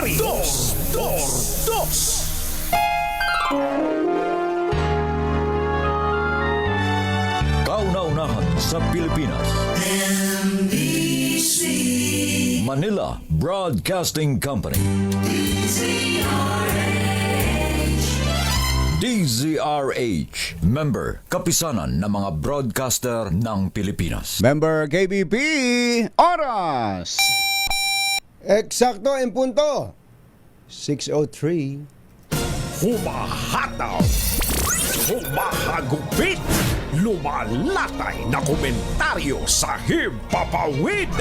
Comentario. Dos por dos. Kauna-unahan sa Pilipinas. Manila Broadcasting Company. DZRH. Member, kapisanan ng mga broadcaster ng Pilipinas. Member KBP, oras! Eksakto en punto. 6:03. Humahataw, humahagupit, lumalatay na komentaryo sa Himpapawid.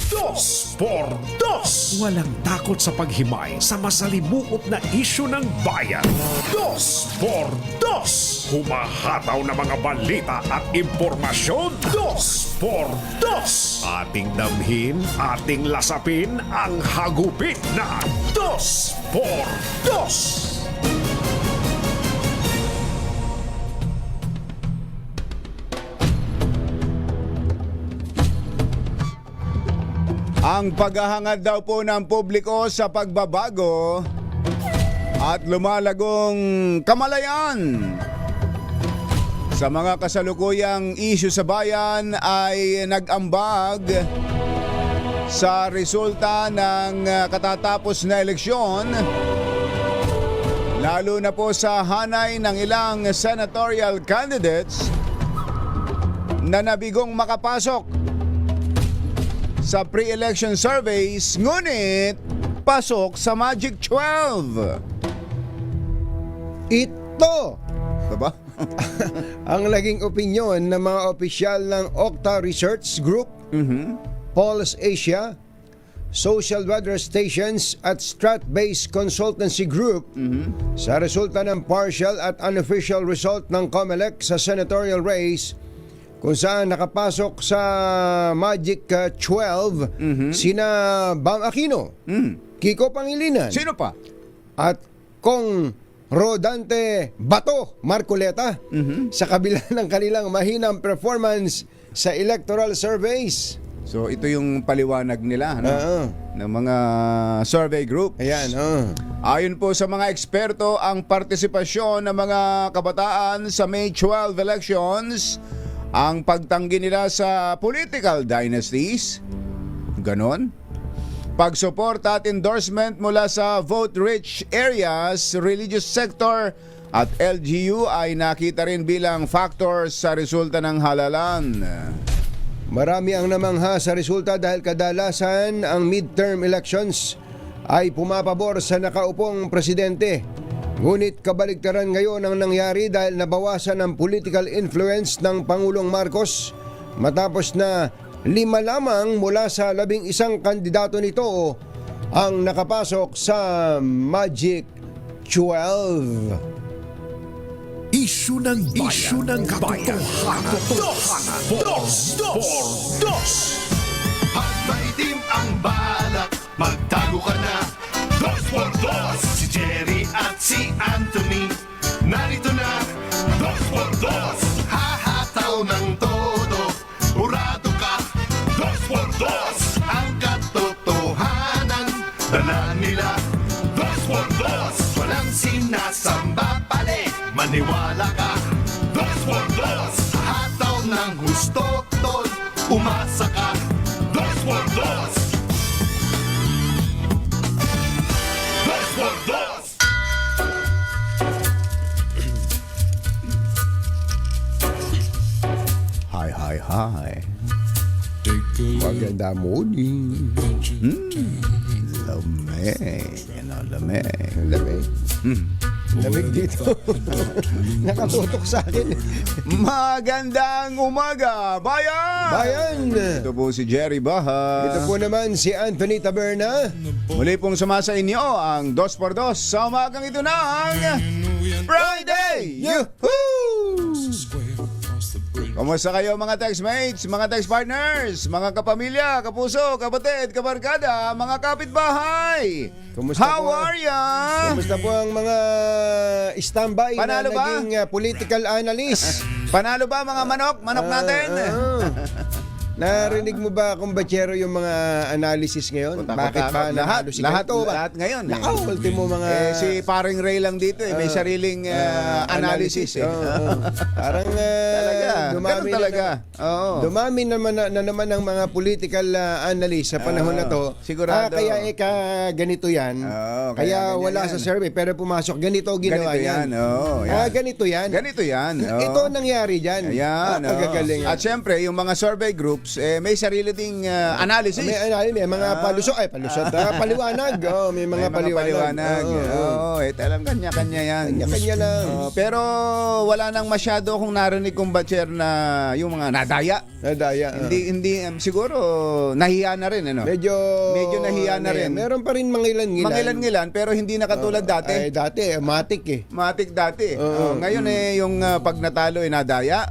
Dos por dos. Walang takot sa paghimay sa masalimuot na isyu ng bayan. Dos por dos. Humahataw na mga balita at impormasyon. Dos por dos. Ating damhin, ating lasapin ang hagupit na dos por dos. Ang paghahangad daw po ng publiko sa pagbabago at lumalagong kamalayan sa mga kasalukuyang isyu sa bayan ay nag-ambag sa resulta ng katatapos na eleksyon, lalo na po sa hanay ng ilang senatorial candidates na nabigong makapasok sa pre-election surveys, ngunit pasok sa Magic 12. Ito Diba? ang naging opinyon ng mga opisyal ng Okta Research Group, Pulse Asia, Social Weather Stations at Strat-Based Consultancy Group sa resulta ng partial at unofficial result ng COMELEC sa senatorial race kung saan nakapasok sa Magic 12 sina Bam Aquino, Kiko Pangilinan, Sino pa? at Kong Rodante Bato Marcoleta sa kabila ng kanilang mahinang performance sa electoral surveys. So ito yung paliwanag nila, no? Ng mga survey group. Ayan, Ayon po sa mga eksperto, ang partisipasyon ng mga kabataan sa May 12 elections, ang pagtanggi nila sa political dynasties, ganon, pagsuporta at endorsement mula sa vote-rich areas, religious sector at LGU ay nakita rin bilang factor sa resulta ng halalan. Marami ang namangha sa resulta dahil kadalasan ang midterm elections ay pumapabor sa nakaupong presidente. Ngunit kabaligtaran ngayon ang nangyari dahil nabawasan ang political influence ng Pangulong Marcos matapos na 5 lamang mula sa 11 kandidato nito ang nakapasok sa Magic 12. Isyu ng katotohanan. Dos por dos. Pag maitim ang balak, magtago ka na. Dos por dos. Si Jerry at si Anthony, narito na. Dos por dos. Hahataw ng todo, urado ka. Dos por dos. Ang katotohanan, dala nila. Dos por dos. Walang sinasamba pali, maniwala ka. Dos por dos. Hataw ng husto, tol, umasa ka. Dos por dos. Dos por dos. Hi. Maganda morning. Lamig. Lamig dito. Nakatutok sa akin. Magandang umaga, bayan! Bayan! Ito po si Jerry Baha. Ito po naman si Anthony Taberna. Muli pong sumasa inyo ang 2x2 sa umagang ito ng Friday! Yahoo! Kamusta kayo mga textmates, mga text partners, mga kapamilya, kapuso, kapatid, kabarkada, mga kapitbahay? Kumusta How po? are ya? Kumusta po ang mga standby Panalo na ba? naging political analyst? Panalo ba mga manok? Manok natin? Narinig mo ba, kumbachero, yung mga analysis ngayon? Bakit ba nanalo si ganito? Lahat ngayon. Nakaw, ultimo mga... Si paring Ray lang dito may sariling analysis. Parang Talaga. dumami Ganun talaga. Oo. Dumami naman ang mga political analyst sa panahon na to. Sigurado. Kaya ganito yan. Oo, kaya kaya wala ganyan sa survey pero pumasok. Ganito ginawa Ganito yan. Oo, yan. Ganito yan. Ganito yan. Oo. Ito ang nangyari dyan. Ayan. oo. Pagkagaling. At syempre, yung mga survey groups, may sarili ding analysis. May mga palusot. Paliwanag. May mga paliwanag. Talagang kanya-kanya yan. Kanya lang. Pero wala nang masyado akong narinig kong batcher na yung mga nadaya. Nadaya. Hindi siguro nahiya na rin Medyo nahiya na rin. Meron pa rin mangilan-ngilan. Mangilan-ngilan pero hindi na katulad dati. Dati, matik Matik dati. Ngayon yung pag natalo nadaya.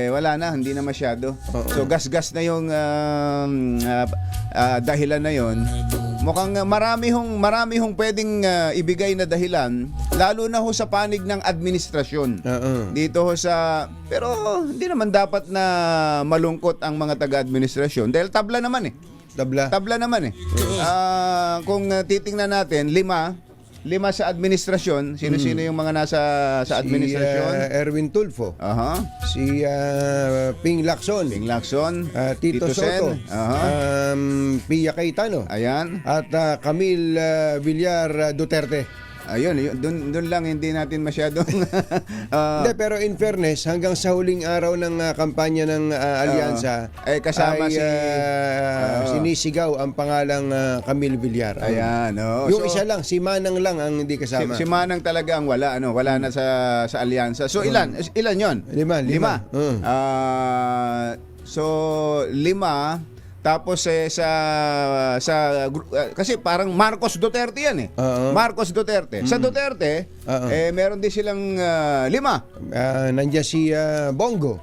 Wala na, hindi na masyado. So gas-gas na yung dahilan na yon. Mukhang marami hong pwedeng ibigay na dahilan, lalo na ho sa panig ng administrasyon. Dito ho pero hindi naman dapat na malungkot ang mga taga-administrasyon dahil tabla naman Tabla naman kung titingnan natin, lima sa administrasyon. Sino-sino yung mga nasa sa administrasyon? Si Erwin Tulfo. Si Ping Lacson. Tito Soto. Pia Cayetano. Ayan. At Camille Villar Duterte. Ayun, doon lang hindi natin masyadong Hindi, pero in fairness, hanggang sa huling araw ng kampanya ng alyansa, kasama sinisigaw ang pangalang Camille Villar. Ayan, Yung isa lang, si Manang lang ang hindi kasama. Si Manang talaga ang wala na sa alyansa. So ilan 'yon? Lima. So 5. Tapos kasi parang Marcos Duterte yan Marcos Duterte. Sa Duterte, meron din silang 5. Nandiyan si Bongo.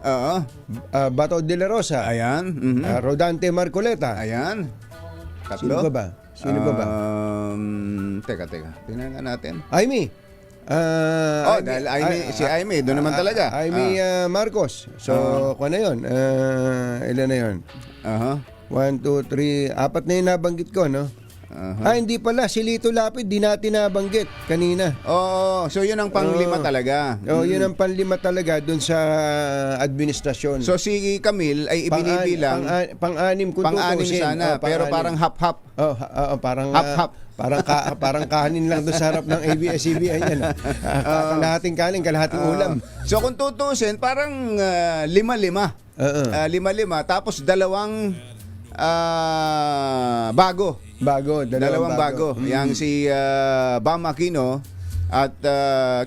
Bato de la Rosa. Ayan. Rodante Marcoleta. Ayan. Sino ba? Teka. Tingnan natin. Aimee. Dahil si Aimee, doon naman talaga. Aimee Marcos. So, kung ano yun? Ilan na yun? 1, 2, 3, 4 na yung nabanggit ko, no? Hindi pala. Si Lito Lapid, di natin nabanggit kanina. So yun ang pang-5 talaga. Yun ang pang-5 talaga dun sa administrasyon. So si Camille ay ibinibilang pang-anim kung tutusin. Sana, pero parang hap-hap. Parang hap-hap. Parang kanin lang doon sa harap ng ABS-CBN yan. Kalahating kanin, kalahating ulam. So kung tutusin, parang 5-5. 5-5. Tapos 2 bago. Dalawang bago. Yang si Bam Aquino at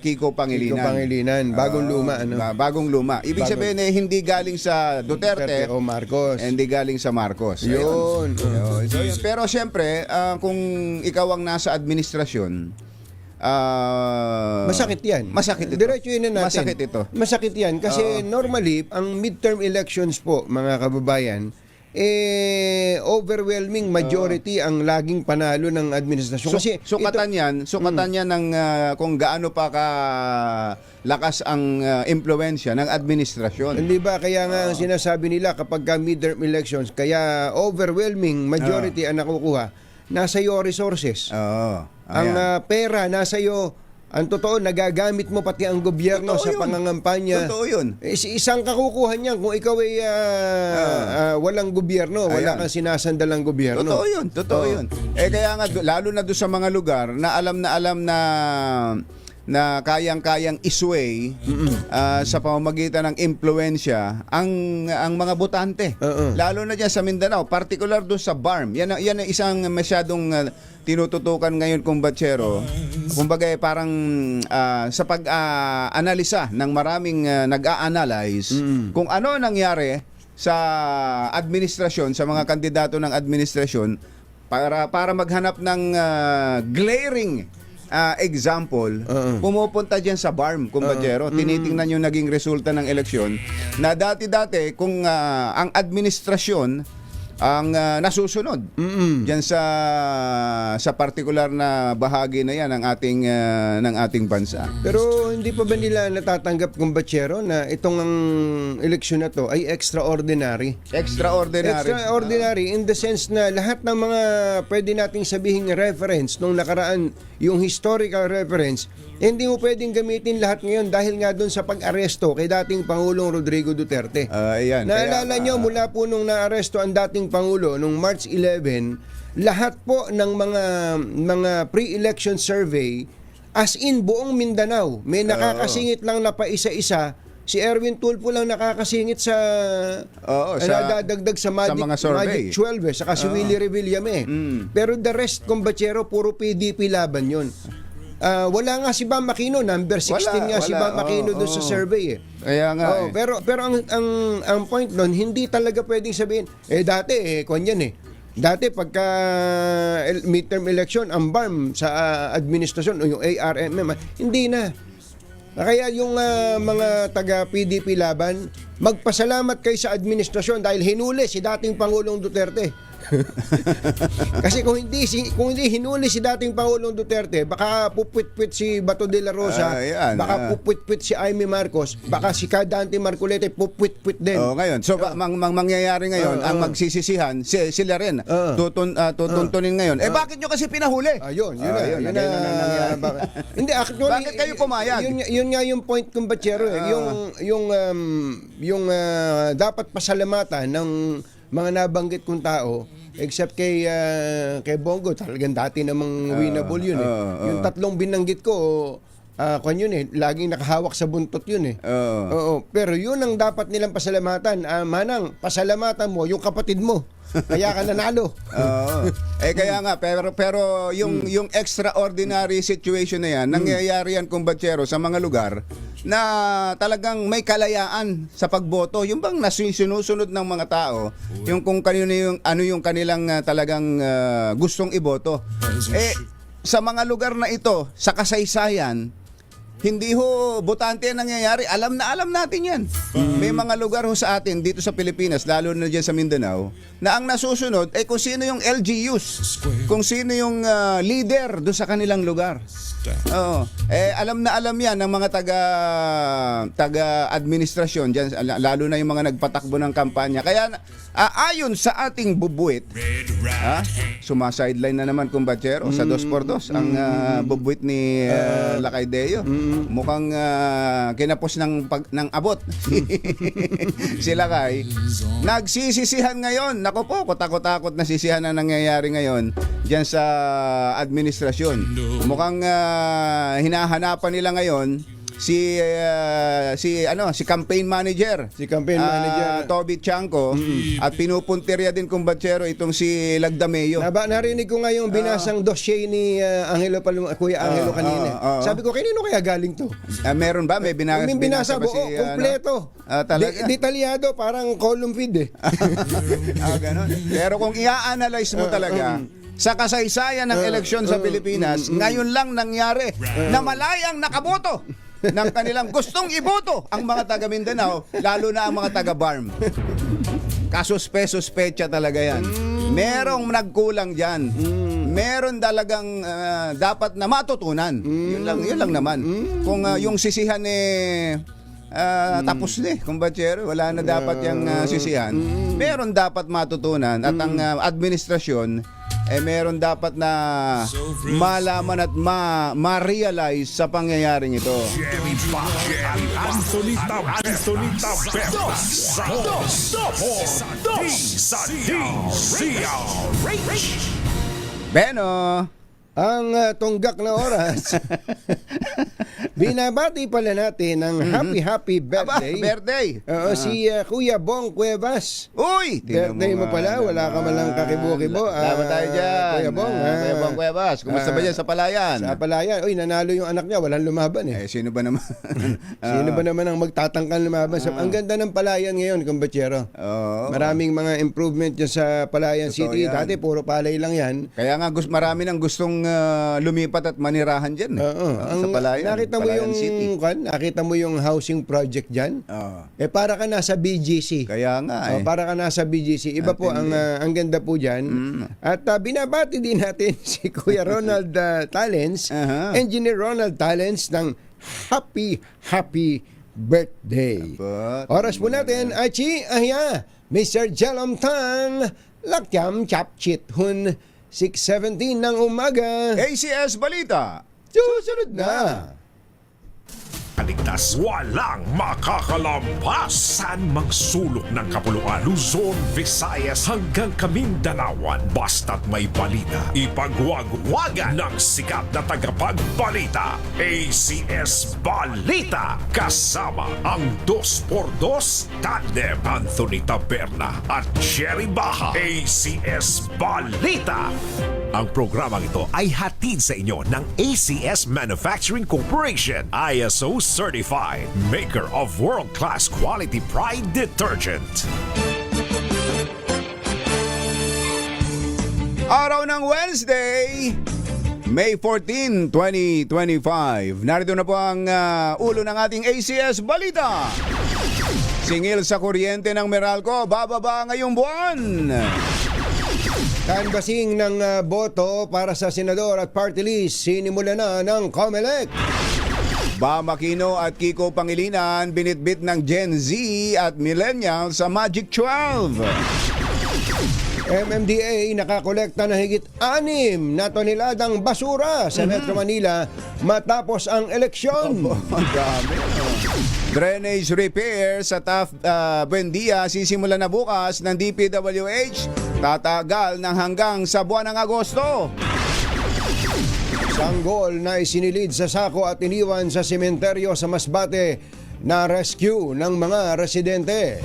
Kiko Pangilinan. Bagong luma. Bagong luma. Ibig sabihin hindi galing sa Duterte o Marcos. Hindi galing sa Marcos. Yun. Pero siyempre, kung ikaw ang nasa administrasyon, masakit yan. Masakit ito. Diretso yun na natin. Masakit ito. Masakit yan. Kasi normally, ang midterm elections po, mga kababayan, overwhelming majority ang laging panalo ng administrasyon. Kasi sukatan yan ng kung gaano pa ka lakas ang impluwensya ng administrasyon. Hindi ba kaya nga ang sinasabi nila kapag midterm elections, kaya overwhelming majority ang nakukuha, nasa iyo resources. Ang pera nasa iyo. Ang totoo, nagagamit mo pati ang gobyerno sa pangangampanya. Totoo yun. Isang kakukuha niyan kung ikaw ay walang gobyerno, wala kang sinasandalang gobyerno. Totoo yun. Kaya nga, lalo na doon sa mga lugar na alam na kayang-kayang isway sa pamamagitan ng impluensya ang mga botante. Lalo na diyan sa Mindanao, particular doon sa BARM. Yan ang isang masyadong tinututukan ngayon kung Batchero. Kumbaga parang sa pag-analisa ng maraming nag-a-analyze kung ano nangyari sa administrasyon, sa mga kandidato ng administrasyon para maghanap ng glaring example, pumupunta dyan sa BARM, kumbachero. Tinitingnan yung naging resulta ng eleksyon na dati-dati kung ang administrasyon ang nasusunod diyan sa particular na bahagi na yan ng ating bansa. Pero hindi pa ba nila natatanggap, kumbatsero, na itong ang eleksyon na to ay extraordinary? Extraordinary in the sense na lahat ng mga pwede nating sabihing reference nung nakaraan, yung historical reference, hindi mo pwedeng gamitin lahat ngayon dahil nga doon sa pag-aresto kay dating Pangulong Rodrigo Duterte. Ayan. Naalala nyo, mula po nung naaresto ang dating Pangulo nung March 11, lahat po ng mga pre-election survey, as in buong Mindanao, may nakakasingit lang na pa isa-isa. Si Erwin Tulfo lang nakakasingit sa nadadagdag sa mga survey. Magic 12 saka si Willie Revillame. Pero the rest, kumbatsero, puro PDP laban yun. Wala nga si Bam Aquino, number 16 nga si Bam Aquino doon sa survey eh. Kaya nga Pero ang point doon, hindi talaga pwedeng sabihin, dati yan eh. Dati pagka midterm election, ang BARM sa administrasyon o yung ARMM, hindi na. Kaya yung mga taga-PDP laban, magpasalamat kayo sa administrasyon dahil hinuli si dating Pangulong Duterte. Kasi kung hindi hinuli si dating Pangulong Duterte, baka pupwit-pwit si Bato de la Rosa, baka pupwit-pwit si Aimee Marcos, baka si Dante Marcoleta pupwit-pwit din. Ngayon, so mangyayari ngayon, ang magsisisihan sila rin. Tutuntunin ngayon. Bakit nyo kasi pinahuli? Yun na. Hindi, actually, bakit kayo pumayag? Yun nga yung point kong batsero. Yung dapat pasalamatan ng mga nabanggit kong tao, except kay Bongo, talagang dati namang winnable yun eh. Yung tatlong binanggit ko, yun eh, laging nakahawak sa buntot yun eh. Pero yun ang dapat nilang pasalamatan. Manang, pasalamatan mo yung kapatid mo. Kaya ka nanalo. Kaya nga, pero yung extraordinary situation na yan, nangyayari yan, kumbatsero, sa mga lugar na talagang may kalayaan sa pagboto. Yung bang sinusunod ng mga tao, yung kung kanino yung kanilang talagang gustong iboto. Sa mga lugar na ito, sa kasaysayan, hindi ho botante ang nangyayari. Alam natin yan. May mga lugar ho sa atin dito sa Pilipinas, lalo na dyan sa Mindanao, na ang nasusunod ay kung sino yung LGUs, kung sino yung leader do sa kanilang lugar. Alam yan ng mga taga-administrasyon dyan, lalo na yung mga nagpatakbo ng kampanya. Kaya ayon sa ating bubuit, sumasideline na naman, kumbatsero, sa 2x2 ang bubuit ni Lacaydeo. Mukhang kinapos ng abot. Sila kay nagsisisihan ngayon. Nako po, takot-takot na sisihan na nangyayari ngayon diyan sa administrasyon. Mukhang hinahanapan nila ngayon si campaign manager. Si campaign manager Toby Chanco, at pinupuntirya din, kumbatsero, itong si Lagdameo. Narinig ko nga yung binasang dossier ni Kuya Angelo kanina. Sabi ko, kanino kaya galing to? Meron ba? May binasa ba buo, si kompleto. Talaga? Detalyado, parang column feed eh. Ganon. Pero kung i-analyze mo talaga, sa kasaysayan ng eleksyon sa Pilipinas, ngayon lang nangyari na malayang nakaboto ng kanilang gustong iboto ang mga taga Mindanao, lalo na ang mga taga BARM. Kasuspe-suspecha talaga yan. Merong nagkulang dyan. Meron talagang dapat na matutunan. Yun lang naman. Kung yung sisihan tapos na kumbatsero, wala na dapat yung sisihan. Meron dapat matutunan, at ang administrasyon meron dapat na malaman at ma-realize sa pangyayaring ito. Anthony Taveras sa DZRH. Beno, ang tunggak na oras. Binabati pala natin ng happy birthday. Si Kuya Bong Cuevas. Uy! Birthday mo pala, wala ka malang kakibo-kibo. Tama tayo dyan. Kuya Bong. Kuya Bong Cuevas. Kumusta ba dyan sa Palayan? Sa Palayan. Uy, nanalo yung anak niya, walang lumaban eh. Sino ba naman? Sino ba naman ang magtatangkang lumaban? Ang ganda ng Palayan ngayon, kumbatsero. Maraming mga improvement dyan sa Palayan City. Yan. Dati puro palay lang yan. Kaya nga marami nang gustong lumipat at manirahan dyan. Sa Palayan. Nakita mo Cagayan City. nakita mo yung housing project diyan? Oo. Para ka nasa BGC. Kaya nga eh. Para ka nasa BGC. Iba po ang ganda po diyan. At binabati din natin si Kuya Ronald Talents, Engineer Ronald Talents ng happy birthday. Oras po natin, Achi, Ahya, Mr. Jalom Tang, Lakyam Chapchit Hun, 6:17 ng umaga. ACS Balita. Susunod na. Kaligtas, walang makakalampas. Saan mang sulok ng kapuluan, Luzon, Visayas hanggang Kamindalawan. Basta't may balita, ipagwagwagan ng sikat na tagapagbalita. ACS Balita. Kasama ang 2x2 Tandem Anthony Taberna at Jerry Baha. ACS Balita. Ang programang ito ay hatid sa inyo ng ACS Manufacturing Corporation, ISO certified, maker of world-class quality Pride detergent. Araw ng Wednesday, May 14, 2025. Narito na po ang ulo ng ating ACS Balita. Singil sa kuryente ng Meralco, bababa ngayong buwan. Canvassing ng boto para sa senador at party list sinimula na ng COMELEC. Bam Aquino at Kiko Pangilinan binitbit ng Gen Z at Millennials sa Magic 12. MMDA nakakolekta na higit 6 na toneladang basura sa Metro Manila matapos ang eleksyon. Ang dami. Drainage repair sa Taft Buendia sisimula na bukas ng DPWH. Tatagal ng hanggang sa buwan ng Agosto. Sanggol na isinilid sa sako at iniwan sa sementeryo sa Masbate na rescue ng mga residente.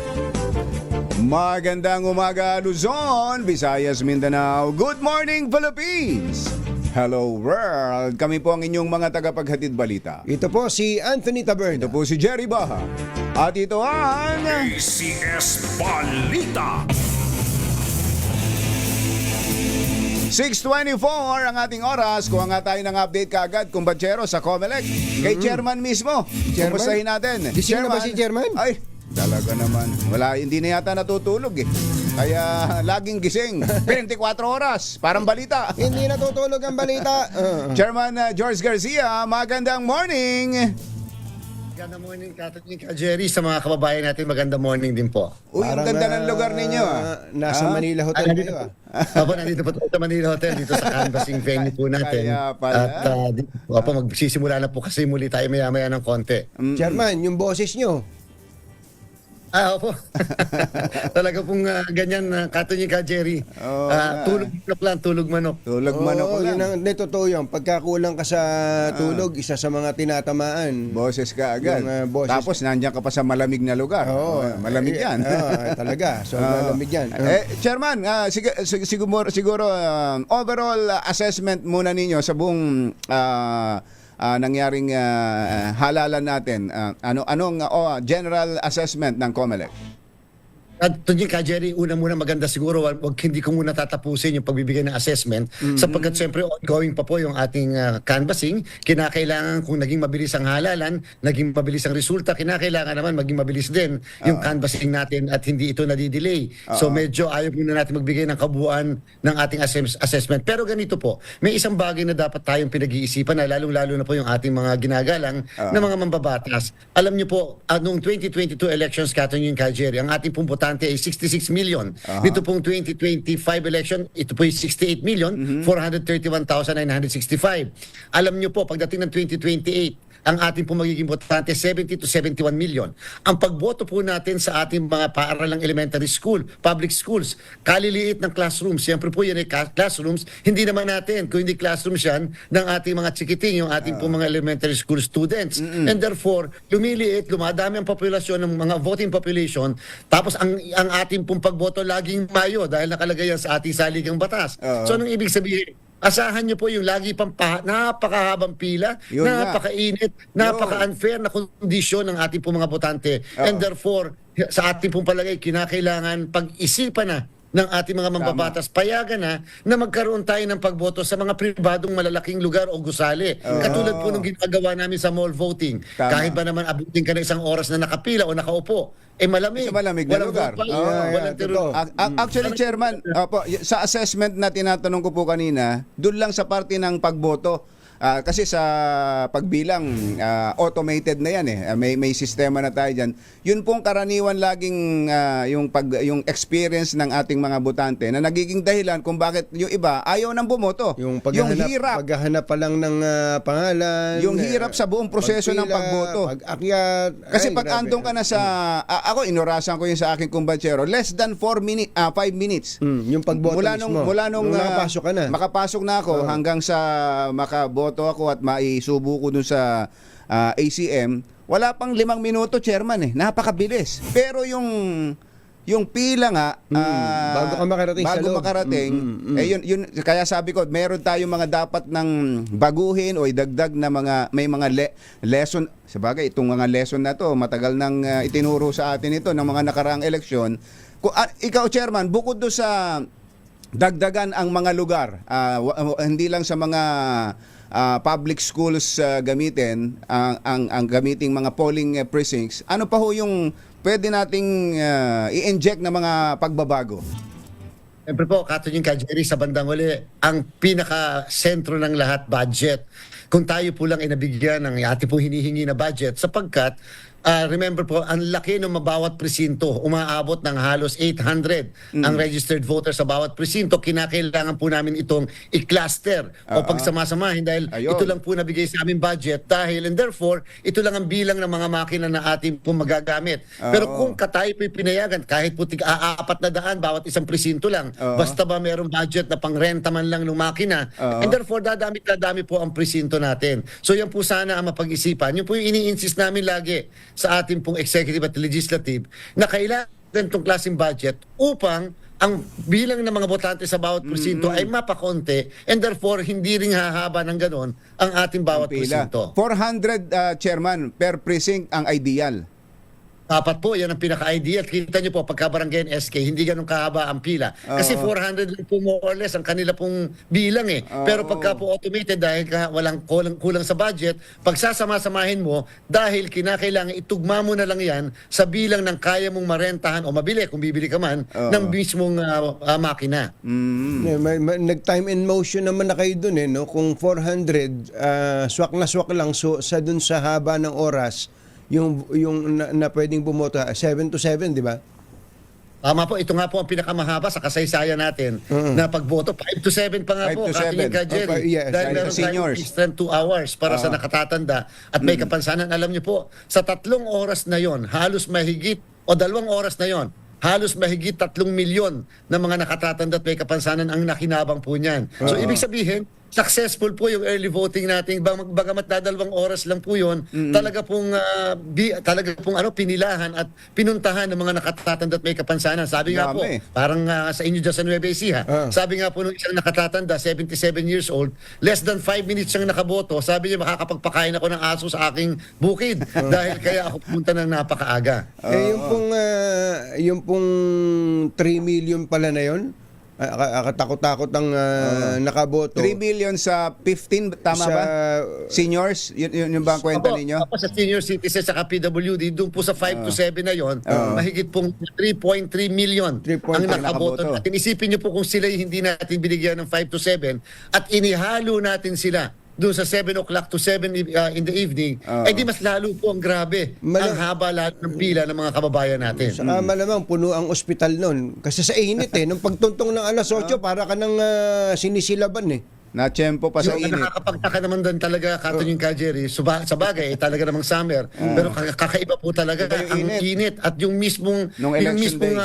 Magandang umaga Luzon, Visayas, Mindanao. Good morning Philippines. Hello world. Kami po ang inyong mga tagapaghatid balita. Ito po si Anthony Taberna. Ito po si Jerry Baha. At ito ang ACS Balita. 6:24 ang ating oras. Kuha nga tayo ng update kaagad, kumpatsero, sa COMELEC. Kay Chairman mismo. Chairman? Kumustahin natin. Gising na ba si Chairman? Ay, talaga naman. Wala, hindi na yata natutulog eh. Kaya laging gising. 24 oras. Parang balita. Hindi natutulog ang balita. Chairman George Garcia, magandang morning. Magandang morning, Katolik Jerry, sa mga kababayan natin. Magandang morning din po. Uy, ang ganda ng lugar ninyo ah. Nasa Manila Hotel kayo ah. Opo, nandito po sa Manila Hotel, dito sa canvassing venue po natin. Kaya pala. At opo, magsisimula na po kasi muli tayo maya-maya ng konti. Chairman, yung boses nyo. Opo. Talaga pong ganyan, Katolik Jerry. Tulog manok lang, tulog manok. Tulog manok Oo, lang. yun ang totoo yan. Pagkakulang ka sa tulog, isa sa mga tinatamaan. Boses ka agad. Yung, boses. Tapos nandiyan ka pa sa malamig na lugar. Oo, malamig yan. Talaga. So, malamig yan. Chairman, siguro overall assessment muna ninyo sa buong nangyaring halalan natin. Anong general assessment ng COMELEC? At Tonjing Jerry, una muna maganda siguro, hindi ko muna tatapusin yung pagbibigay ng assessment sapagkat siyempre ongoing pa po yung ating canvassing. Kinakailangan kung naging mabilis ang halalan, naging mabilis ang resulta, kinakailangan naman maging mabilis din yung canvassing natin at hindi ito nadidelay. So medyo ayaw muna natin magbigay ng kabuuan ng ating assessment. Pero ganito po, may isang bagay na dapat tayong pinag-iisipan na lalong-lalo na po yung ating mga ginagalang na mga mambabatas. Alam niyo po, noong 2022 elections, Tonjing Jerry, ang ating pumputante ay 66 million. Dito pong 2025 election, ito po ay 68 million, 431,965. Alam nyo po, pagdating ng 2028, ang ating po magiging botante 70 to 71 million. Ang pagboto po natin sa ating mga paaralang elementary school, public schools, kaliliit ng classrooms, siyempre po yan ay classrooms, hindi naman natin, kung hindi classrooms yan, ng ating mga chikiting, yung ating po mga elementary school students. And therefore, lumiliit, lumadami ang populasyon ng mga voting population, tapos ang ating pong pagboto laging mayo dahil nakalagay yan sa ating saligang batas. So anong ibig sabihin? Asahan nyo po yung lagi pang napakahabang pila, Yun napakainit, napaka-unfair na kondisyon ng ating pong mga botante. And therefore, sa ating pong palagay, kinakailangan pag-isipan na ng ating mga mambabatas, payagan na magkaroon tayo ng pagboto sa mga pribadong malalaking lugar o gusali. Katulad po nung ginagawa namin sa mall voting. Tama. Kahit ba naman abutin ka na isang oras na nakapila o nakaupo, malamig. Sa malamig na Walang lugar. vote buying, walang totoo. Actually, Chairman, sa assessment na tinatanong ko po kanina, doon lang sa parte ng pagboto. Kasi sa pagbilang, automated na yan eh. May sistema na tayo dyan. Yun pong karaniwan laging yung experience ng ating mga botante na nagiging dahilan kung bakit yung iba ayaw nang bumoto. Yung hirap. paghahanap pa lang ng pangalan. Yung hirap sa buong proseso ng pagboto. Pag-akyat. Kasi Ay, pag grabe. andong ka na sa ako inorasan ko yun sa aking kumbatsero, less than 5 minutes. Yung pagboto mula mismo. nung Nung nakapasok ka na. Makapasok na ako hanggang sa makaboto ako at maisubo ko dun sa ACM, wala pang 5 minuto, Chairman eh. Napakabilis. Pero yung pila nga bago ka makarating sa loob. yun kaya sabi ko meron tayong mga dapat ng baguhin o idagdag na may mga lesson. Sabagay itong mga lesson na to matagal nang itinuro sa atin ito ng mga nakaraang eleksyon. Ikaw, Chairman, bukod do sa dagdagan ang mga lugar, hindi lang sa mga public schools gamitin ang gamiting mga polling precincts, ano pa ho yung pwede nating i-inject na mga pagbabago? Siyempre po, Katunying Jerry, sa bandang uli, ang pinaka-sentro ng lahat, budget. Kung tayo po lang inabigyan ng ating po hinihingi na budget, sapagkat, remember po, ang laki ng bawat presinto, umaabot ng halos 800 ang registered voters sa bawat presinto. Kinakailangan po namin itong i-cluster o pagsamasamahin dahil Ayun. ito lang po nabigay sa aming budget dahil and therefore, ito lang ang bilang ng mga makina na ating po magagamit. Pero kung tayo po'y pinayagan, kahit po tig-400 bawat isang presinto lang, basta ba merong budget na pangrenta man lang ng makina, and therefore dadami po ang presinto natin. So yan po sana ang mapag-isipan. Yun po yung ini-insist namin lagi sa ating pong executive at legislative na kailangan ganitong klaseng budget upang ang bilang ng mga botante sa bawat presinto ay mapakonti and therefore hindi rin hahaba ng ganon ang ating bawat Pila. presinto. 400 Chairman per precinct ang ideal. Dapat po, yan ang pinaka-ideal. Kita nyo po, pagka-barangay SK, hindi ganun kahaba ang pila. Kasi 400 lang po more or less ang kanila pong bilang eh. Pero pagka po automated, dahil walang kulang sa budget, pagsasama-samahin mo, dahil kinakailangan itugma mo na lang yan sa bilang ng kaya mong marentahan o mabili, kung bibili ka man, ng mismong makina. Nag-time and motion naman na kayo dun eh, no? Kung 400, swak na swak lang sa dun sa haba ng oras, yung na pwedeng bumoto 7 to 7, di ba? Tama po, ito nga po ang pinakamahaba sa kasaysayan natin na pagboto. 5 to 7 pa nga 5 po, to 7. Katunying Jerry. Yes, Dahil sa meron seniors. tayong 2 hours para sa nakatatanda at may kapansanan. Alam niyo po, sa 3 oras na yon, halos mahigit, o 2 oras na yon, halos mahigit 3 milyon na mga nakatatanda at may kapansanan ang nakinabang po niyan. So ibig sabihin, successful po yung early voting natin. Bagamat na 2 oras lang po yun, talaga pong pinilahan at pinuntahan ng mga nakatatanda at may kapansanan. Sabi nga po, Dami. parang sa inyo dyan sa Nueva Ecija, sabi nga po nung isang nakatatanda, 77 years old, less than 5 minutes siyang nakaboto, sabi niya makakapagpakain ako ng aso sa aking bukid dahil kaya ako pumunta ng napakaaga. Yung pong 3 million pala na yon, katakot-takot ang nakaboto. 3 million sa 15, tama ba? Seniors? Yun ba ang kwenta ninyo? Opo, sa senior citizens sa PWD, doon po sa 5 to 7 na yon, mahigit pong 3.3 million 3.3 ang nakaboto nakaboto. natin. Isipin niyo po kung sila hindi natin binigyan ng 5 to 7 at inihalo natin sila doon sa 7 o'clock to 7 in the evening, ay di mas lalo po ang grabe ang haba lahat ng pila ng mga kababayan natin. Saka malamang puno ang ospital nun. Kasi sa init nung pagtuntong ng alas 8, para ka ng sinisilaban eh. Na-tsempo pa sa Yung init. nakakapagtaka naman doon talaga, Katunying Jerry, sa bagay, talaga namang summer. Pero kakaiba po talaga Iba yung ang init. init at yung mismong, Nung yung election mismong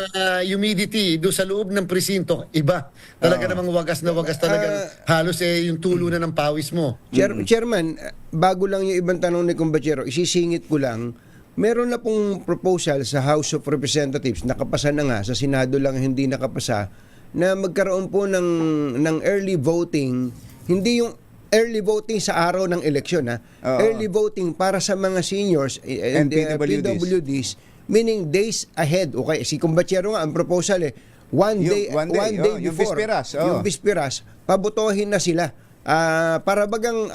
humidity doon sa loob ng presinto, iba. Talaga namang wagas na wagas talaga. Halos yung tulo na ng pawis mo. Chairman, bago lang yung ibang tanong ni Kumbachero, isisingit ko lang, meron na pong proposal sa House of Representatives, nakapasa na nga, sa Senado lang hindi nakapasa, na magkaroon po ng early voting, hindi yung early voting sa araw ng eleksyon, early voting para sa mga seniors and PWDs. PWDs, meaning days ahead. Okay, si Kumbachero nga, ang proposal one Yung day, one day, yung before, bisperas, yung bisperas, pabotohin na sila. Para bagang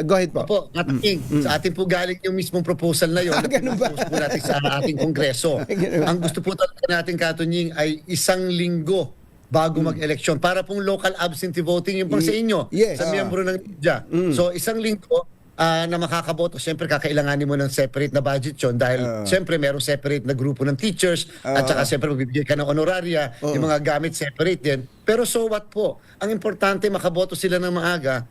go ahead po. Opo, Kating, sa atin po galing yung mismong proposal na yun na Ganun ba? pinapose po natin sa ating kongreso. Ganun. Ang gusto po talaga natin, Katunying, ay 1 linggo bago mag-eleksyon. Para pong local absentee voting, yung pang sa inyo, Yes. sa miyembro ng media. So 1 linggo na makakaboto, siyempre kakailanganin mo ng separate na budget yun dahil siyempre merong separate na grupo ng teachers at saka siyempre magbibigay ka ng honoraria, yung mga gamit separate din. Pero so what po? Ang importante makaboto sila ng maaga.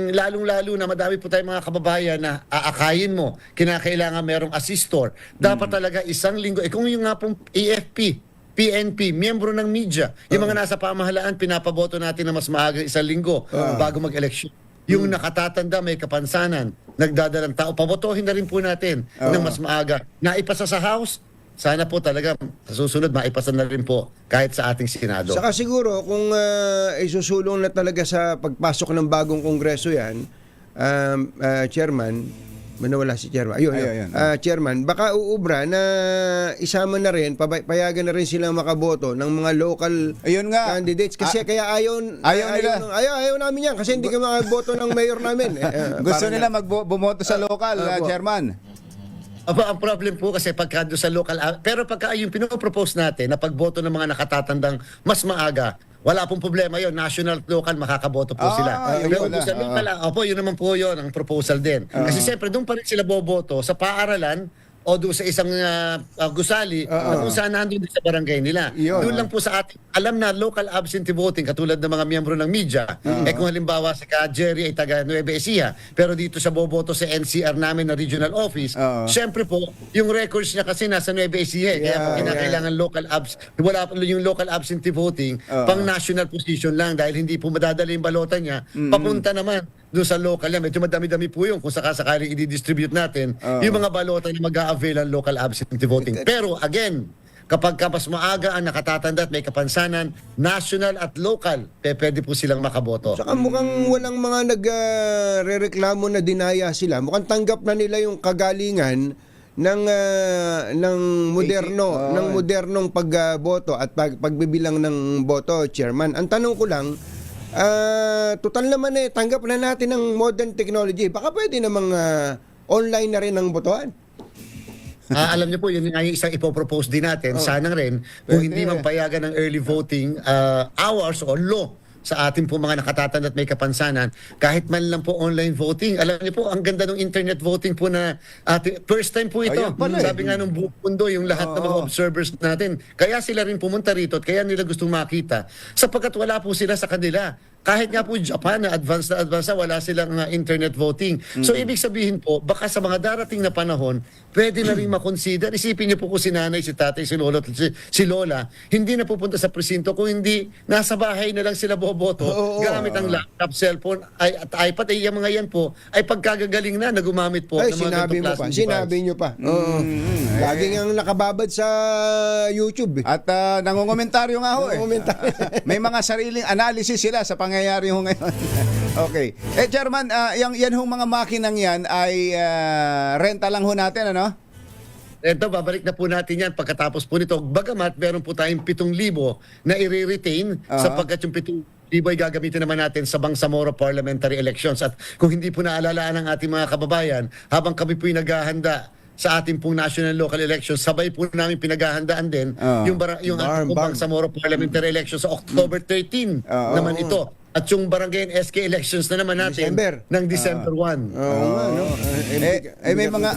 Lalong-lalo na madami po tayong mga kababayan na aakayin mo, kinakailangan merong assistor. Dapat talaga 1 linggo. Kung yung nga pong AFP, PNP, miyembro ng media, yung mga nasa pamahalaan, pinapaboto natin na mas maaga 1 linggo bago mag-eleksyon. Yung nakatatanda, may kapansanan, nagdadalang tao, pabotohin na rin po natin ng mas maaga. Naipasa sa House, sana po talaga sa susunod maipasa na rin po kahit sa ating Senado. Saka siguro kung isusulong na talaga sa pagpasok ng bagong kongreso yan, Chairman, manawala si Chairman. Ayun. Chairman, baka uubra na isama na rin, payagan na rin silang makaboto ng mga local Ayun nga. candidates. Kasi kaya ayaw nila. Ayaw namin yan kasi hindi ka makaboto ng mayor namin. Gusto nila bumoto sa local, Chairman. Aba, ang problem po kasi pagka doon sa local, pero pagka yung pinopropose natin na pagboto ng mga nakatatandang mas maaga, wala pong problema yon, national at local makakaboto po sila. yun Pero pala. sa local, yun naman po yun ang proposal din. Kasi siyempre doon pa rin sila boboto sa paaralan o doon sa isang gusali at kung saan nandun din sa barangay nila. Yun, Doon lang po sa ating, alam na local absentee voting katulad ng mga miyembro ng media. Kung halimbawa si Jerry ay taga Nueva Ecija, pero dito sa boboto sa NCR namin na regional office, syempre po, yung records niya kasi nasa Nueva Ecija. Kaya po kinakailangan wala po yung local absentee voting pang national position lang dahil hindi po madadala yung balota niya. Papunta naman doon sa local yan. Medyo madami-dami po yung kung sakasakaling i-distribute natin yung mga balota na mag-a-avail ang local absentee voting. Pero again, kapag mas maaga ang nakatatanda at may kapansanan, national at local, pwede po silang makaboto. Saka mukhang walang mga nagrereklamo na dinaya sila. Mukhang tanggap na nila yung kagalingan ng modernong pagboto at pagbibilang ng boto, Chairman. Ang tanong ko lang, total naman tanggap na natin ng modern technology. Baka pwede namang online na rin ang botohan. Alam niyo po, yun nga yung isang ipopropose din natin. Sana rin, kung hindi man payagan ng early voting hours o law sa ating po mga nakatatanda at may kapansanan, kahit man lang po online voting. Alam niyo po, ang ganda ng internet voting po na first time po ito. Ayan pala, Sabi nga nung buong mundo, yung lahat ng mga observers natin. Kaya sila rin pumunta rito at kaya nila gustong makita. Sapagkat wala po sila sa kanila. Kahit nga po Japan na advance na wala silang internet voting. So ibig sabihin po, baka sa mga darating na panahon, pwede na rin makonsider. Isipin niyo po kung si nanay, si tatay, si lolo, si lola, hindi na pupunta sa presinto kung hindi nasa bahay na lang sila boboto gamit ang laptop, cellphone, at iPad. Yung mga yan po ay pagkagagaling na gumamit po Ay, ng mga sinabi mo pa. Sinabi nyo pa. Laging ang nakababad sa YouTube. At nangungomentaryo nga ho Nangungomentaryo. May mga sariling analysis sila sa pangyayari ho ngayon. Okay. Chairman, yan hong mga makinang yan ay renta lang ho natin, ano? Ito, babalik na po natin yan pagkatapos po nito. Bagamat meron po tayong 7,000 na i-retain sapagkat yung 7,000 ay gagamitin naman natin sa Bangsamoro parliamentary elections. At kung hindi po naalalaan ng ating mga kababayan, habang kami po'y naghahanda sa ating pong national local elections, sabay po namin pinaghahandaan din yung ating pong Bangsamoro parliamentary elections sa October 13 naman ito. At yung barangay and SK elections na naman natin ng December 1.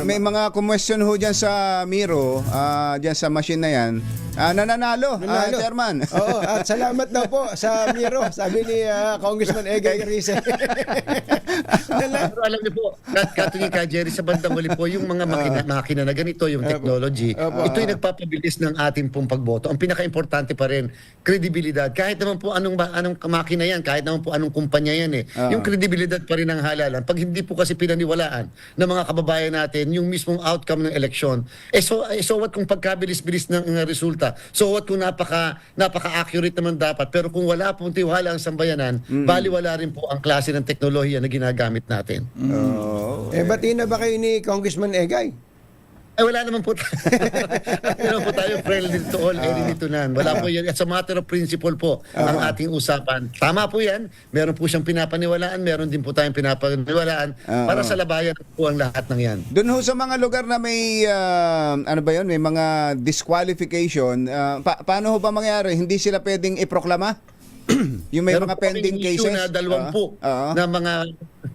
May mga question ho dyan sa Miro, dyan sa machine na yan. Nananalo, Chairman. Oo, at salamat daw po sa Miro, sabi ni Congressman Egay Rizal. Pero alam niyo po, Katunying Jerry, sa bandang huli po, yung mga makina na ganito, yung technology, ito'y nagpapabilis ng ating pong pagboto. Ang pinaka-importante pa rin, kredibilidad. Kahit naman po anong makina yan, kahit naman po anong kumpanya yan yung kredibilidad pa rin ang halalan. Pag hindi po kasi pinaniwalaan ng mga kababayan natin yung mismong outcome ng eleksyon, so what kung pagkabilis-bilis ng resulta? So what kung napaka-accurate naman dapat? Pero kung wala pong tiwala ang sambayanan, baliwala rin po ang klase ng teknolohiya na ginagamit natin. Batiin na ba kayo ni Congressman Egay? Ay, wala naman po. Wala naman po tayo friendly to all, enemy to none. Wala po yan. At sa matter of principle po, ang ating usapan. Tama po yan. Meron po siyang pinapaniwalaan. Meron din po tayong pinapaniwalaan. Para sa labayan po ang lahat ng yan. Doon ho sa mga lugar na may ano ba 'yon, may mga disqualification, paano ho ba mangyayari? Hindi sila pwedeng iproklama? Yung may Meron mga po pending kaming issue cases na 20 na mga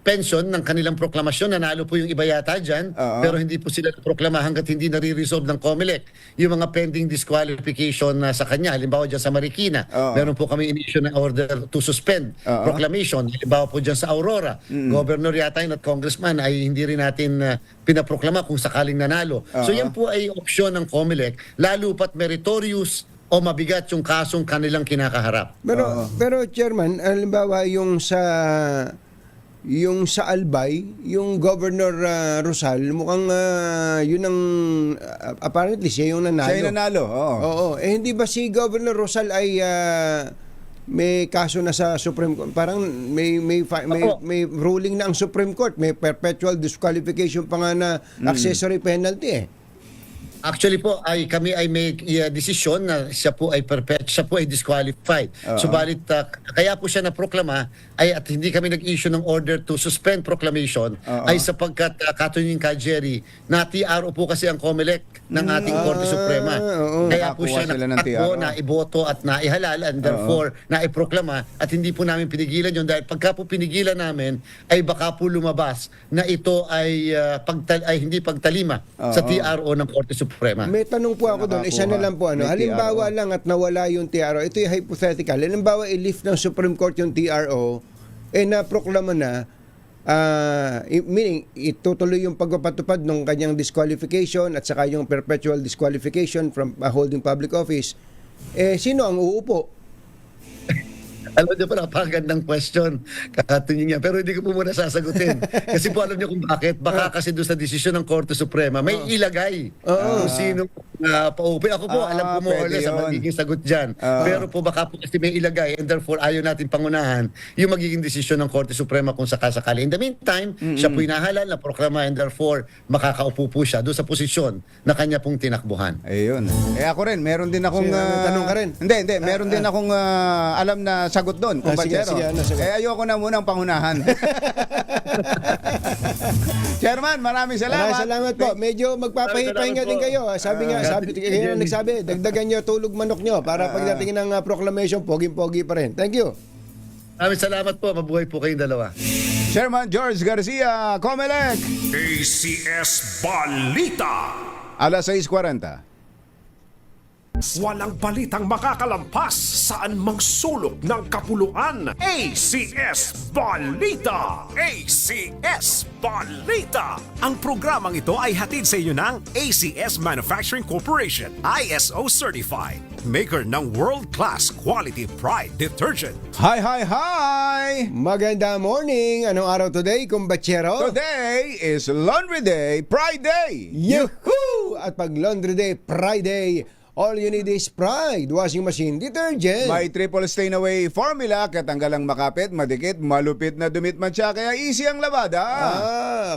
pension ng kanilang proklamasyon. Nanalo po yung iba yata dyan, pero hindi po sila proklama hanggat hindi nare-resolve ng COMELEC yung mga pending disqualification na sa kanya. Halimbawa dyan sa Marikina, meron po kami in-issue ng order to suspend proclamation. Halimbawa po dyan sa Aurora, governor yata yun at congressman ay hindi rin natin pinaproklama kung sakaling nanalo. So yan po ay opsyon ng COMELEC, lalo pat meritorious o mabigat yung kasong kanilang kinakaharap. Pero Chairman, halimbawa yung sa Albay, yung Governor Rosal, mukhang yun ang apparently siya yung nanalo. Siya yung nanalo, oo. Oo. Hindi ba si Governor Rosal ay may kaso na sa Supreme Court? Parang may ruling na ang Supreme Court, may perpetual disqualification pa nga na accessory penalty eh. Actually po ay kami ay may desisyon na siya po ay disqualified. Subalit kaya po siya na proklama ay at hindi kami nag-issue ng order to suspend proclamation ay sapagkat Katunying Kajeri na TRO po kasi ang COMELEC ng ating Korte Suprema. Kaya po siya nakatakbo na iboto at naihalal and therefore naiproklama at hindi po namin pinigilan yun dahil pagka po pinigilan namin ay baka po lumabas na ito ay hindi pagtalima sa TRO ng Korte Suprema. May tanong po ako doon, isa na lang po. Halimbawa lang at nawala yung TRO, ito yung hypothetical. Halimbawa, i-lift ng Supreme Court yung TRO, naproklama na, meaning, itutuloy yung pagpapatupad ng kanyang disqualification at saka yung perpetual disqualification from holding public office. Sino ang uupo? Alam niyo po, napakagandang question. Katunying niya. Pero hindi ko po muna sasagutin. Kasi po alam niyo kung bakit. Baka kasi doon sa desisyon ng Korte Suprema, may ilagay kung sino paupo. Ako po, alam ko mo ulit sa magiging sagot dyan. Pero po baka po kasi may ilagay and therefore ayaw natin pangunahan yung magiging desisyon ng Korte Suprema kung sakasakali. In the meantime, siya po inahalal na proklama and therefore makakaupo po siya doon sa posisyon na kanya pong tinakbuhan. Ayun. Ako rin, meron din akong tanong ka rin. Hindi, meron din akong alam na sagot doon, kumpatsero. Sige. Ayoko na munang pangunahan. Chairman, maraming salamat. Salamat po. Medyo magpapahinga din kayo. Sabi nagsabi, dagdagan nyo tulog manok nyo para pagdating ng proclamation, pogi-pogi pa rin. Thank you. Maraming salamat po. Mabuhay po kayong dalawa. Chairman George Garcia, COMELEC. ACS Balita. Alas 6:40. Walang balitang makakalampas saan mang sulok ng kapuluan. ACS Balita! ACS Balita! Ang programang ito ay hatid sa inyo ng ACS Manufacturing Corporation, ISO Certified, maker ng world-class quality Pride detergent. Hi! Maganda morning. Anong araw today, kumbatsero? Today is Laundry Day, Pride Day! Yuhuu! At pag Laundry Day, Friday, all you need is Pride washing machine detergent. May triple stain away formula, katanggalang makapit, madikit, malupit na dumit matcha, kaya easy ang labada.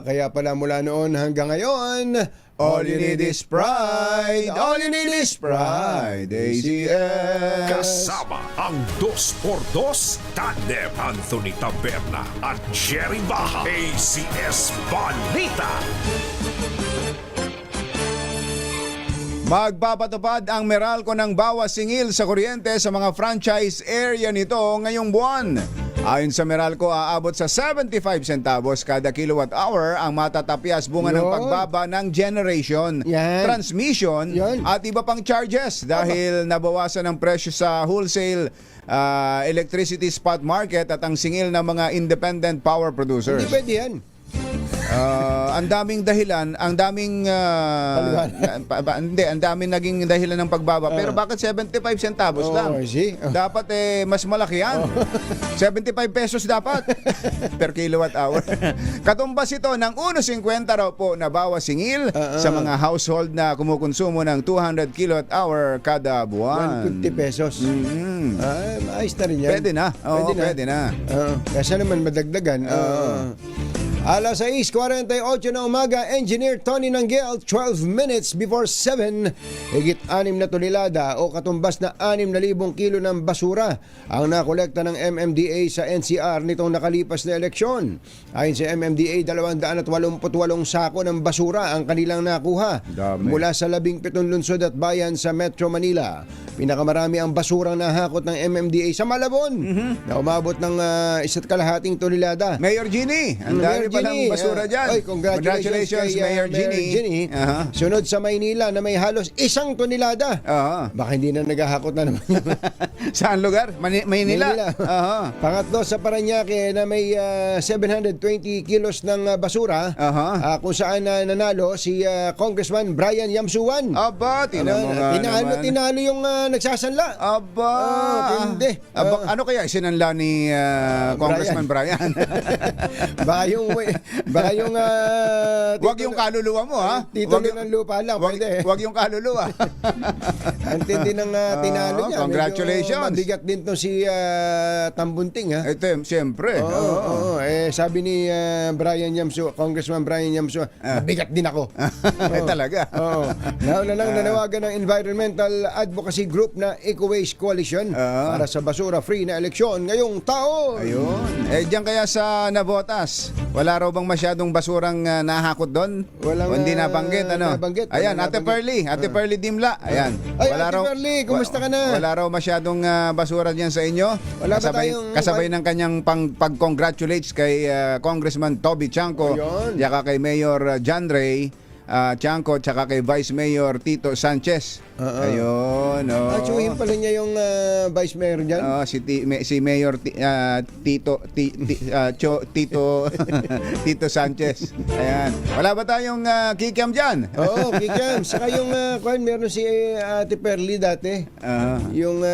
Kaya pala mula noon hanggang ngayon, all you need is Pride. All you need is Pride. ACS. Kasama ang 2x2 Tandem Anthony Taberna at Jerry Baha. ACS Balita. Magpapatupad ang Meralco ng bawas singil sa kuryente sa mga franchise area nito ngayong buwan. Ayon sa Meralco, aabot sa 75 centavos kada kilowatt hour ang matatapyas bunga ng pagbaba ng generation, transmission at iba pang charges dahil nabawasan ang presyo sa wholesale electricity spot market at ang singil ng mga independent power producers. Hindi pwede yan. Ang daming dahilan, ang daming ang daming naging dahilan ng pagbaba. Pero bakit 75 centavos lang? Dapat mas malaki yan. 75 pesos dapat per kilowatt hour. Katumbas ito ng 1.50 raw po na bawas singil sa mga household na kumukonsumo ng 200 kilowatt hour kada buwan. 150 pesos. Ayos na rin yan. Pwede na. Pwede na. Kasi naman madagdagan. Alas 6:48 na umaga, Engineer Tony Nanggel, 12 minutes before 7, higit 6 na tonelada o katumbas na 6,000 kilo ng basura ang nakolekta ng MMDA sa NCR nitong nakalipas na eleksyon. Ayon sa MMDA, 288 sako ng basura ang kanilang nakuha Dami. mula sa 17 lungsod at bayan sa Metro Manila. Pinakamarami ang basurang nahakot ng MMDA sa Malabon na umabot ng 1,2 tonelada. Mayor Ginny, ang dami palang basura dyan. Oy, congratulations kay, Mayor Ginny. Aha. Sunod sa Maynila na may halos 1 tonelada. Aha. Baka hindi na naghahakot na naman yun. Saan lugar? Maynila. Maynila. Aha. Pangatlo sa Parañaque na may 720 kilos ng basura, Aha. kung saan nanalo si Congressman Brian Yamsuan. Aba, tinamo nga naman. Tinalo yung nagsasanla. Aba. tindi. Ano kaya isinanla ni Congressman Brian? Baka yung Huwag yung kaluluwa mo, ha? Titulo ng lupa lang, pwede. Huwag yung kaluluwa. Ang tindi ng tinalo niya. Congratulations. Medyo mabigat din to si Tambunting, ha? Ito, siyempre. Oo. Sabi ni Congressman Brian Yamsu, mabigat din ako. Talaga. Oo. Nauna lang nanawagan ng environmental advocacy group na Eco-Waste Coalition para sa basura-free na eleksyon ngayong taon. Ayun. Diyan kaya sa Navotas, wala raw bang masyadong basurang nahakot doon? Walang, O hindi nabanggit, ano? nabanggit. Ayan, Walang Ate Pearly Dimla. Ayan. Ay, Ate Pearly, kumusta ka na? Wala raw masyadong basura diyan sa inyo. Wala ba tayong- kasabay ng kanyang pag-congratulates kay Congressman Toby Chanco, Ayun. tsaka kay Mayor John Ray Chanco, tsaka kay Vice Mayor Tito Sanchez. Ayun. Atsuhin pala niya yung vice mayor dyan. Si Mayor Tito Tito Sanchez. Ayan. Wala ba tayong kikiam diyan? Oo, Kikam. Saka yung meron si Ate Perly dati. Yung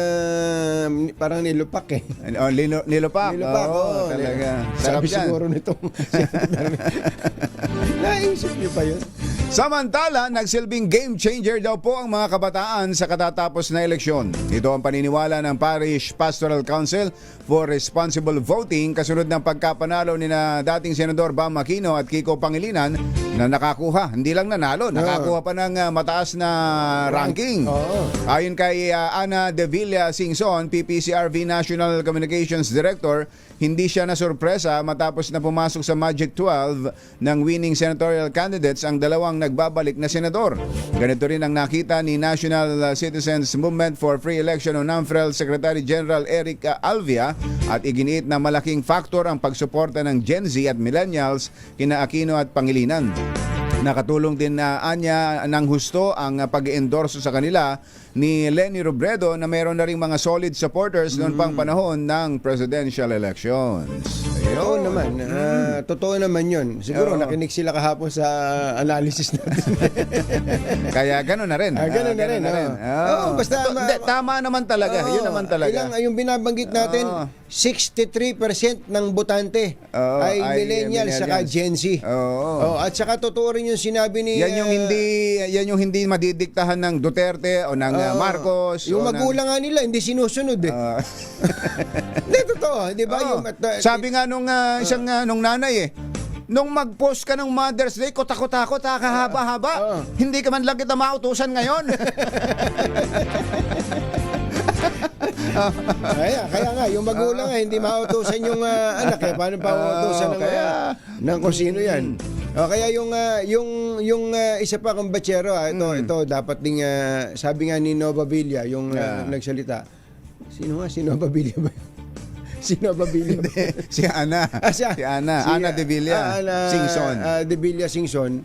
parang nilupak eh. Nilopak. Nilupak, Oo, talaga. Sarap Sabi yan. siguro nitong naisip niyo pa yun? Samantala, nagsilbing game changer daw po ang mga kabataan sa katatapos na eleksyon. Ito ang paniniwala ng Parish Pastoral Council for Responsible Voting kasunod ng pagkapanalo ni na dating Senador Bam Aquino at Kiko Pangilinan na nakakuha, hindi lang nanalo, nakakuha pa ng mataas na ranking. Ayon kay Ana De Villa Singson, PPCRV National Communications Director, hindi siya na sorpresa matapos na pumasok sa Magic 12 ng winning senatorial candidates ang dalawang nagbabalik na senador. Ganito rin ang nakita ni National Citizens Movement for Free Election o NAMFREL Secretary General Eric Alvia at iginiit na malaking faktor ang pagsuporta ng Gen Z at Millennials kina Aquino at Pangilinan. Nakatulong din na anya ng husto ang pag-endorso sa kanila ni Leni Robredo na mayroon na ring mga solid supporters noon pang panahon ng presidential elections. Totoo naman. Totoo naman yun. Siguro nakinig sila kahapon sa analysis natin. Kaya gano'n na rin. Gano'n na rin. Basta tama naman talaga. Yun naman talaga. Yung binabanggit natin, 63% ng botante ay millennials saka Gen Z. At saka totoo rin yung sinabi ni yan yung hindi madidiktahan ng Duterte o ng Marcos. Yung magulang nga nila hindi sinusunod eh. Hindi totoo, di ba? Sabi nga nung isang nung nanay nung mag-post ka ng Mother's Day, kotakot-takot, kahaba-haba. Hindi ka man lang kita mautusan ngayon. Kaya nga, yung magulang hindi mautusan yung anak eh. Paano pa mautusan ng kung sino yan? Kaya yung isa pa kong batsero, ito dapat ding sabi nga ni Nova Villa, yung nagsalita. Sino Nova Villa ba? Sino ba Villa? Si Ana. Si Ana De Villa Singson. De Villa Singson.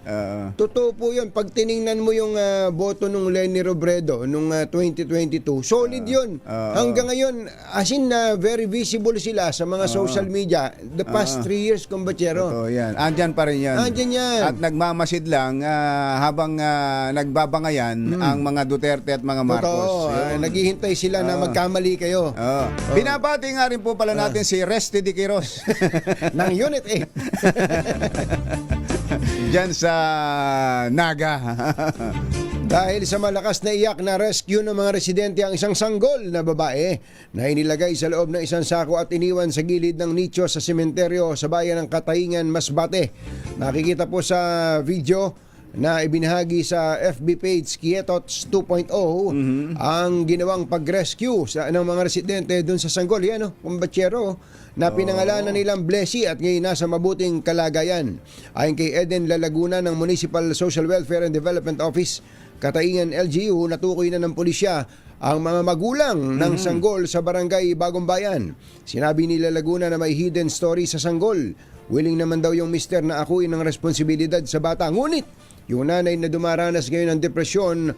Totoo po yun. Pag tiningnan mo yung boto nung Leni Robredo nung 2022, solid yun. Hanggang ngayon, as in very visible sila sa mga social media the past 3 years, kumbachero. Totoo yan. Andyan pa rin yan. Andyan yan. At nagmamasid lang habang nagbabangayan ang mga Duterte at mga Marcos. Totoo. Naghihintay sila na magkamali kayo. Binabati nga rin po pala natin si Resty Di Quiros ng Unit 8 dyan sa Naga. Dahil sa malakas na iyak na rescue ng mga residente ang isang sanggol na babae na inilagay sa loob ng isang sako at iniwan sa gilid ng nicho sa sementeryo sa bayan ng Kataingan, Masbate. Nakikita po sa video na ibinahagi sa FB page Kietots 2.0 ang ginawang pag-rescue ng mga residente doon sa sanggol. Yan, kumbatsero, na pinangalanan nilang Blessy at ngayon nasa mabuting kalagayan. Ayon kay Eden Lalaguna ng Municipal Social Welfare and Development Office, Kataingan LGU, natukoy na ng pulisya ang mga magulang ng sanggol sa barangay Bagong Bayan. Sinabi ni Lalaguna na may hidden story sa sanggol. Willing naman daw yung mister na akuin ng responsibilidad sa bata. Ngunit, yung nanay na dumaranas ngayon ng depresyon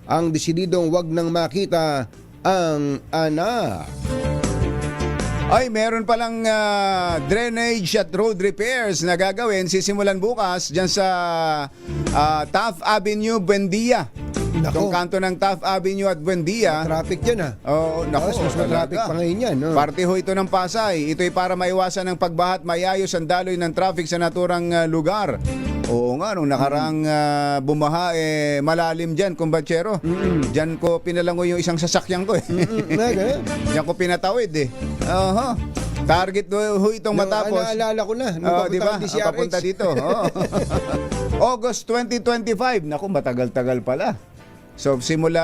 ang desididong wag nang makita ang anak. Ay, meron palang drainage at road repairs na gagawin. Sisimulan bukas dyan sa Taft Avenue, Buendia. Itong kanto ng Taft Avenue at Buendia. Traffic yan Oo, naku, mas traffic pa ngayon yan. Parte ho ito ng Pasay. Ito'y para maiwasan ng pagbaha at mayayos ang daloy ng traffic sa naturang lugar. Oo nga, nung nakaraang bumaha, malalim dyan, kumbatsero. Dyan ko pinalangoy yung isang sasakyan ko. Dyan ko pinatawid Target ho itong matapos. Naalala ko na. Diba? Papunta dito. August 2025. Naku, matagal-tagal pala. So simula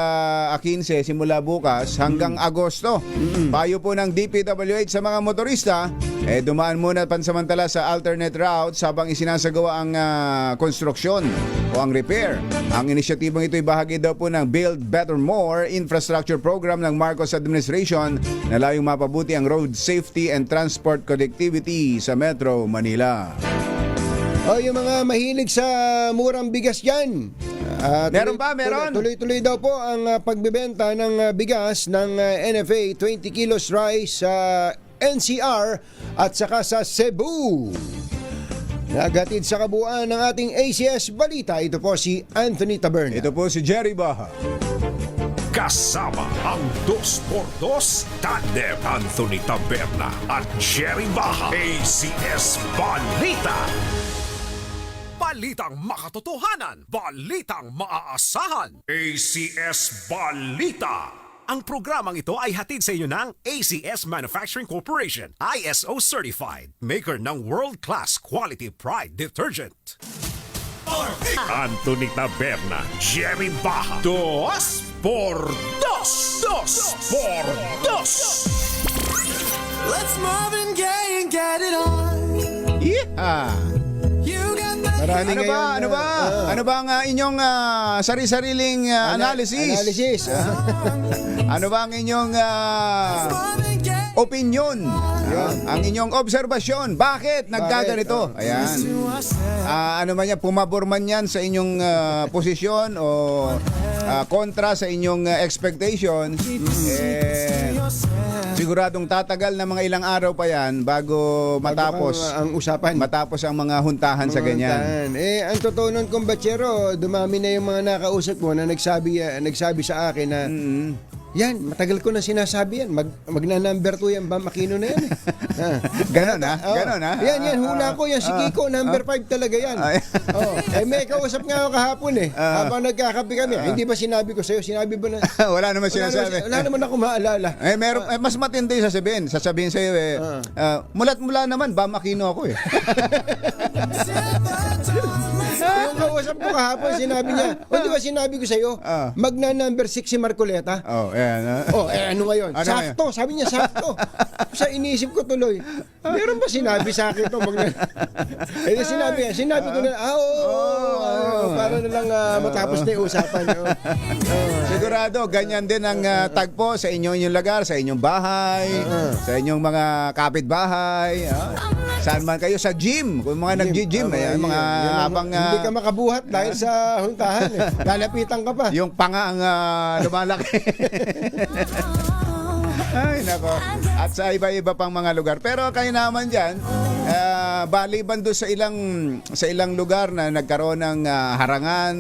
15, simula bukas hanggang Agosto. Payo po ng DPWH sa mga motorista, dumaan muna pansamantala sa alternate routes habang isinasagawa ang konstruksyon o ang repair. Ang inisyatibang ito ay bahagi daw po ng Build Better More infrastructure program ng Marcos Administration na layong mapabuti ang road safety and transport connectivity sa Metro Manila. Yung mga mahilig sa murang bigas dyan. Meron ba? Meron? Tuloy-tuloy daw po ang pagbebenta ng bigas ng NFA 20 kilos rice sa NCR at saka sa Cebu. Nagatid sa kabuuan ng ating ACS Balita. Ito po si Anthony Taberna. Ito po si Jerry Baha. Kasama ang 2x2 Tandem Anthony Taberna at Jerry Baha. ACS Balita. Balitang makatotohanan, balitang maaasahan. ACS Balita. Ang programang ito ay hatid sa inyo ng ACS Manufacturing Corporation, ISO certified, maker ng world-class quality pride detergent. Anthony Taberna, Jerry Baha. 2x2. 2x2. Let's Marvin Gaye and get it on. You got the Marami Ano ba ang inyong sari-sariling analysis? Ano ba ang inyong Marvin Gaye. opinion? Ang inyong obserbasyon? Bakit nagkaganito? Ayan. Ano man yan, pumabor man yan sa inyong posisyon o kontra sa inyong expectations, siguradong tatagal na mga ilang araw pa yan bago matapos ang usapan. Matapos ang mga huntahan sa ganyan. Ang totoo nun, kumbatsero, dumami na yung mga nakausap mo na nagsabi sa akin na yan, matagal ko na sinasabi yan. Magna-number 2 yan, Makino na yan. Ganon ha? Yan, hula ko yan. Si Kiko, number 5 talaga yan. May kausap nga ako kahapon habang nagkakape kami. Hindi ba sinabi ko sa'yo? Sinabi ba na? Wala naman sinasabi. Wala naman ako maalala. Mas matindi sasabihin sa'yo mulat-mula naman, Makino ako Yung kausap ko kahapon, sinabi niya, di ba sinabi ko sa'yo, magna-number 6 si Marcoleta? Ano ngayon? Ano sakto, ngayon? sabi niya sakto. Sa inisip ko tuloy, meron ba sinabi sa akin ito? Sinabi ko na, para na lang matapos na yung usapan. Sigurado, ganyan din ang tagpo sa inyong lugar, sa inyong bahay, sa inyong mga kapitbahay. Saan man kayo, sa gym, kung mga nag-gym, mga habang hindi ka makabuhat dahil sa huntahan. Lalapitan ka pa. yung panga ang lumalaki. Ay, nako. At sa iba-iba pang mga lugar. Pero kayo naman dyan, baliban doon sa ilang lugar na nagkaroon ng harangan,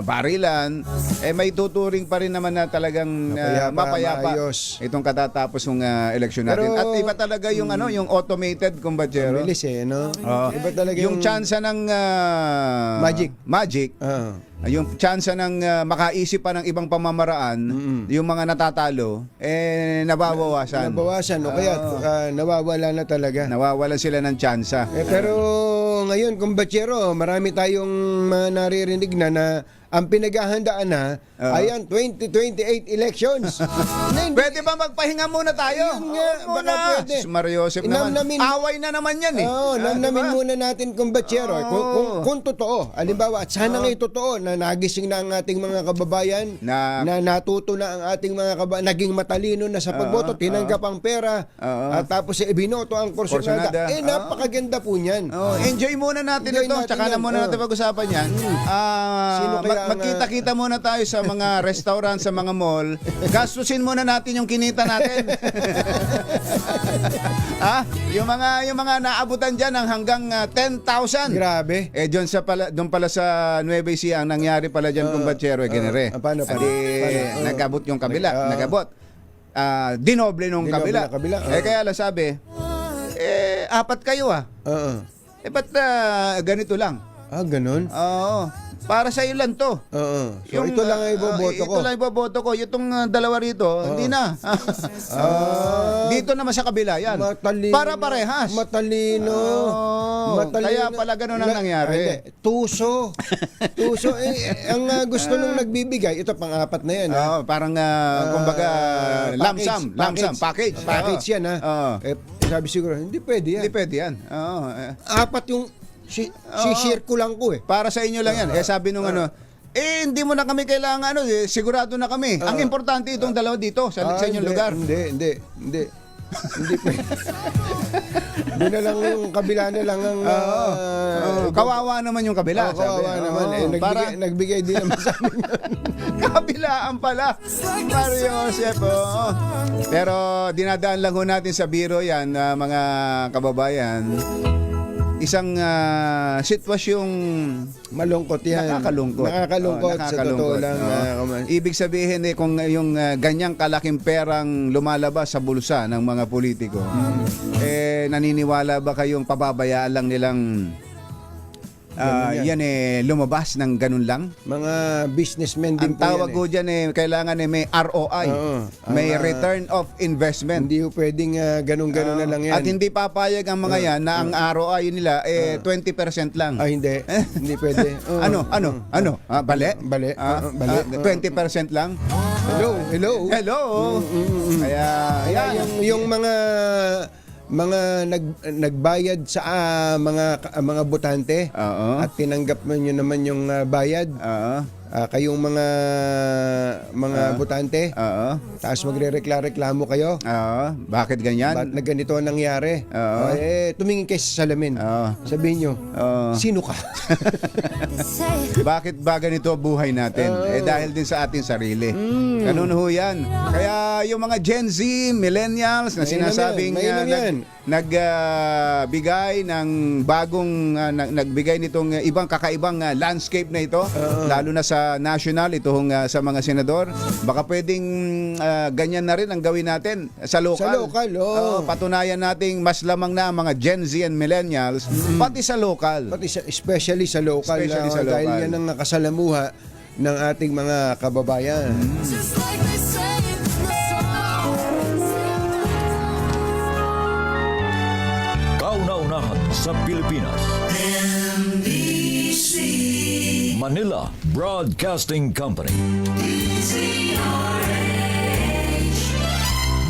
barilan, may tuturing pa rin naman na talagang mapayapa maayos. itong katatapos ng eleksyon natin. Pero- At iba talaga yung yung automated kumbachero. Bilis no? Oo. Iba talaga yung tsansa ng magic, yung tsansa ng makaisip pa ng ibang pamamaraan, yung mga natatalo, nababawasan. Nabawasan o kaya nawawala na talaga. Nawawalan sila ng tsansa. Pero ngayon, kumbatsero, marami tayong naririnig na ang pinaghahandaan na ayan 2028 elections. Pwede ba magpahinga muna tayo? Yun nga, Oo baka muna. pwede. Mariosep naman. Namnamin- Away na naman yan eh. Oo, namnamin diba? muna natin kumbatsero. Kung totoo, alimbawa, at sana nga'y totoo na nagising na ang ating mga kababayan, Na- na natuto na ang ating mga kababayan, naging matalino na sa pagboto, tinanggap ang pera, at tapos binoto ang Porsyonada. porsyonada. Napakaganda po niyan. Enjoy muna natin Enjoy ito. natin Tsaka na yan. muna natin pag-usapan yan. Sino kaya ang, Magkita-kita muna tayo sa mga restaurant, sa mga mall. Gastusin muna natin yung kinita natin. Yung mga naabutan diyan ng hanggang 10,000. Grabe. Doon pala sa Nueva Ecija ang nangyari pala diyan kumbatsero genere. Paano? Nagabot yung kabila, nagabot. Dinoble nung Dinoble kabila. na kabila. Kaya lang sabi, apat kayo Oo. ba't ganito lang? Ganun? Oo. Para sa iyo lang to. Oo. So, ito lang ay iboboto ko. Ito lang iboboto ko. Itong dalawa rito, hindi na. Dito naman sa kabila, yan. Matalino. Para parehas. Matalino. Oo. Kaya pala ganun ang nangyari. Tuso. Tuso. Ang gusto nung nagbibigay, ito pang-apat na yan. Oo, parang kumbaga lump sum, package. Package yan ha. Oo. Sabi siguro, hindi pwede yan. Hindi pwede yan. Oo. Apat yung share ko lang ko Para sa inyo lang yan. Sabi nung hindi mo na kami kailangan sigurado na kami. Ang importante itong dalawa dito sa inyong lugar. Hindi pwede. Hindi na lang yung kabila na lang ang Kawawa naman yung kabila. kawawa naman. Nagbigay din naman sa amin. Kabilaan pala. Mario Joseph. Pero dinadaan lang ho natin sa biro yan, mga kababayan. Isang sitwasyong Malungkot yan. Nakakalungkot. Sa totoo lang. Ibig sabihin kung yung ganyang kalaking perang lumalabas sa bulsa ng mga politiko, naniniwala ba kayong pababayaan lang nilang yan lumabas ng ganun lang? Mga businessmen din Ang tawag ko dyan kailangan may ROI, may return of investment. Hindi po pwedeng ganun-ganun na lang yan. At hindi papayag ang mga yan na ang ROI nila 20% lang. Hindi. Hindi pwede. Ano? Bale? Bale. 20% lang? Hello. Kaya Yung mga nagbayad sa mga botante at tinanggap mo nyo naman yung bayad. Kayong mga botante. Tapos magrereklamo kayo. Bakit ganyan? Ba't na ganito ang nangyari? Tumingin kayo sa salamin. Sabihin nyo, sino ka? Bakit ba ganito buhay natin? Dahil din sa ating sarili. Ganun ho yan. Kaya yung mga Gen Z, millennials na sinasabing nagbigay ng bagong nagbigay nitong ibang kakaibang landscape na ito, lalo na sa national, itong sa mga senador, baka pwedeng ganyan na rin ang gawin natin sa lokal. Sa lokal, patunayan nating mas lamang na ang mga Gen Z and millennials, pati sa lokal. Especially sa lokal. Especially sa dahil lokal. yan ang nakasalamuha ng ating mga kababayan. Just like they say in the song. Kauna-unahan sa Pilipinas. Manila Broadcasting Company.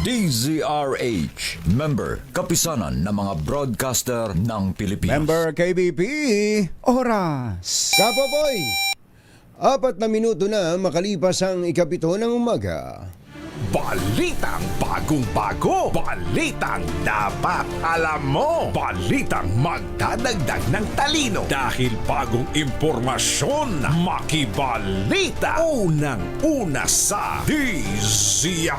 DZRH. Member, kapisanan ng mga broadcaster ng Pilipinas. Member KBP, oras. Kapopoy! 4 na minuto na makalipas ang 7 ng umaga. Balitang bagong-bago. Balitang dapat alam mo. Balitang magdadagdag ng talino. Dahil bagong impormasyon. Makibalita. Unang-una sa DZRH.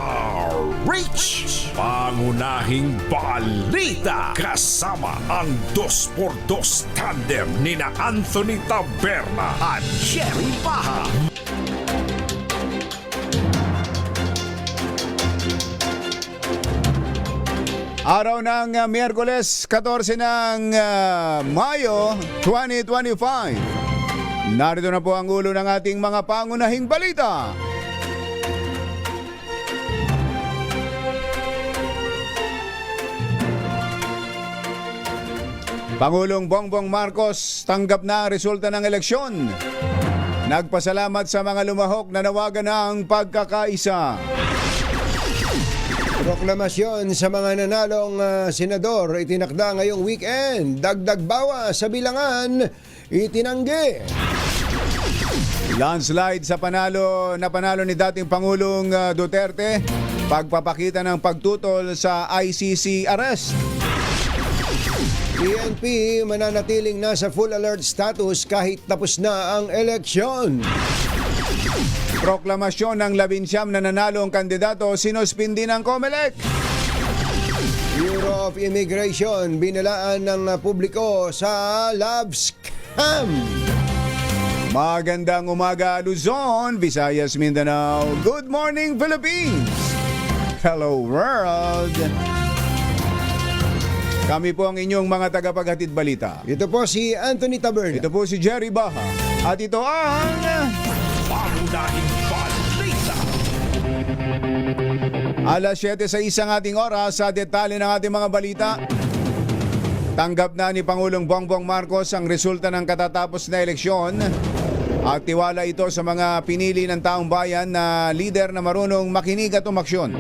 Pangunahing balita. Kasama ang 2x2 tandem nina Anthony Taberna at Jerry Baha. Araw ng Miyerkules, 14 ng Mayo 2025. Narito na po ang ulo ng ating mga pangunahing balita. Pangulong Bongbong Marcos tanggap na ang resulta ng eleksyon. Nagpasalamat sa mga lumahok na nawagan ng pagkakaisa. Proklamasyon sa mga nanalong senador itinakda ngayong weekend. Dagdag bawas sa bilangan, itinanggi. Landslide sa panalo ni dating Pangulong Duterte. Pagpapakita ng pagtutol sa ICC arrest. PNP mananatiling nasa full alert status kahit tapos na ang eleksyon. Proklamasyon ng 19 na nanalong kandidato sinuspindi ng COMELEC. Bureau of Immigration binalaan ng publiko sa love scam. Magandang umaga Luzon, Visayas, Mindanao. Good morning Philippines. Hello world. Kami po ang inyong mga tagapaghatid balita. Ito po si Anthony Taberna. Ito po si Jerry Baha. At ito ang Pangunahing balita. alas 7 sa isang ating oras sa detalye ng ating mga balita. Tanggap na ni Pangulong Bongbong Marcos ang resulta ng katatapos na eleksyon at tiwala ito sa mga pinili ng taong bayan na lider na marunong makinig at umaksyon.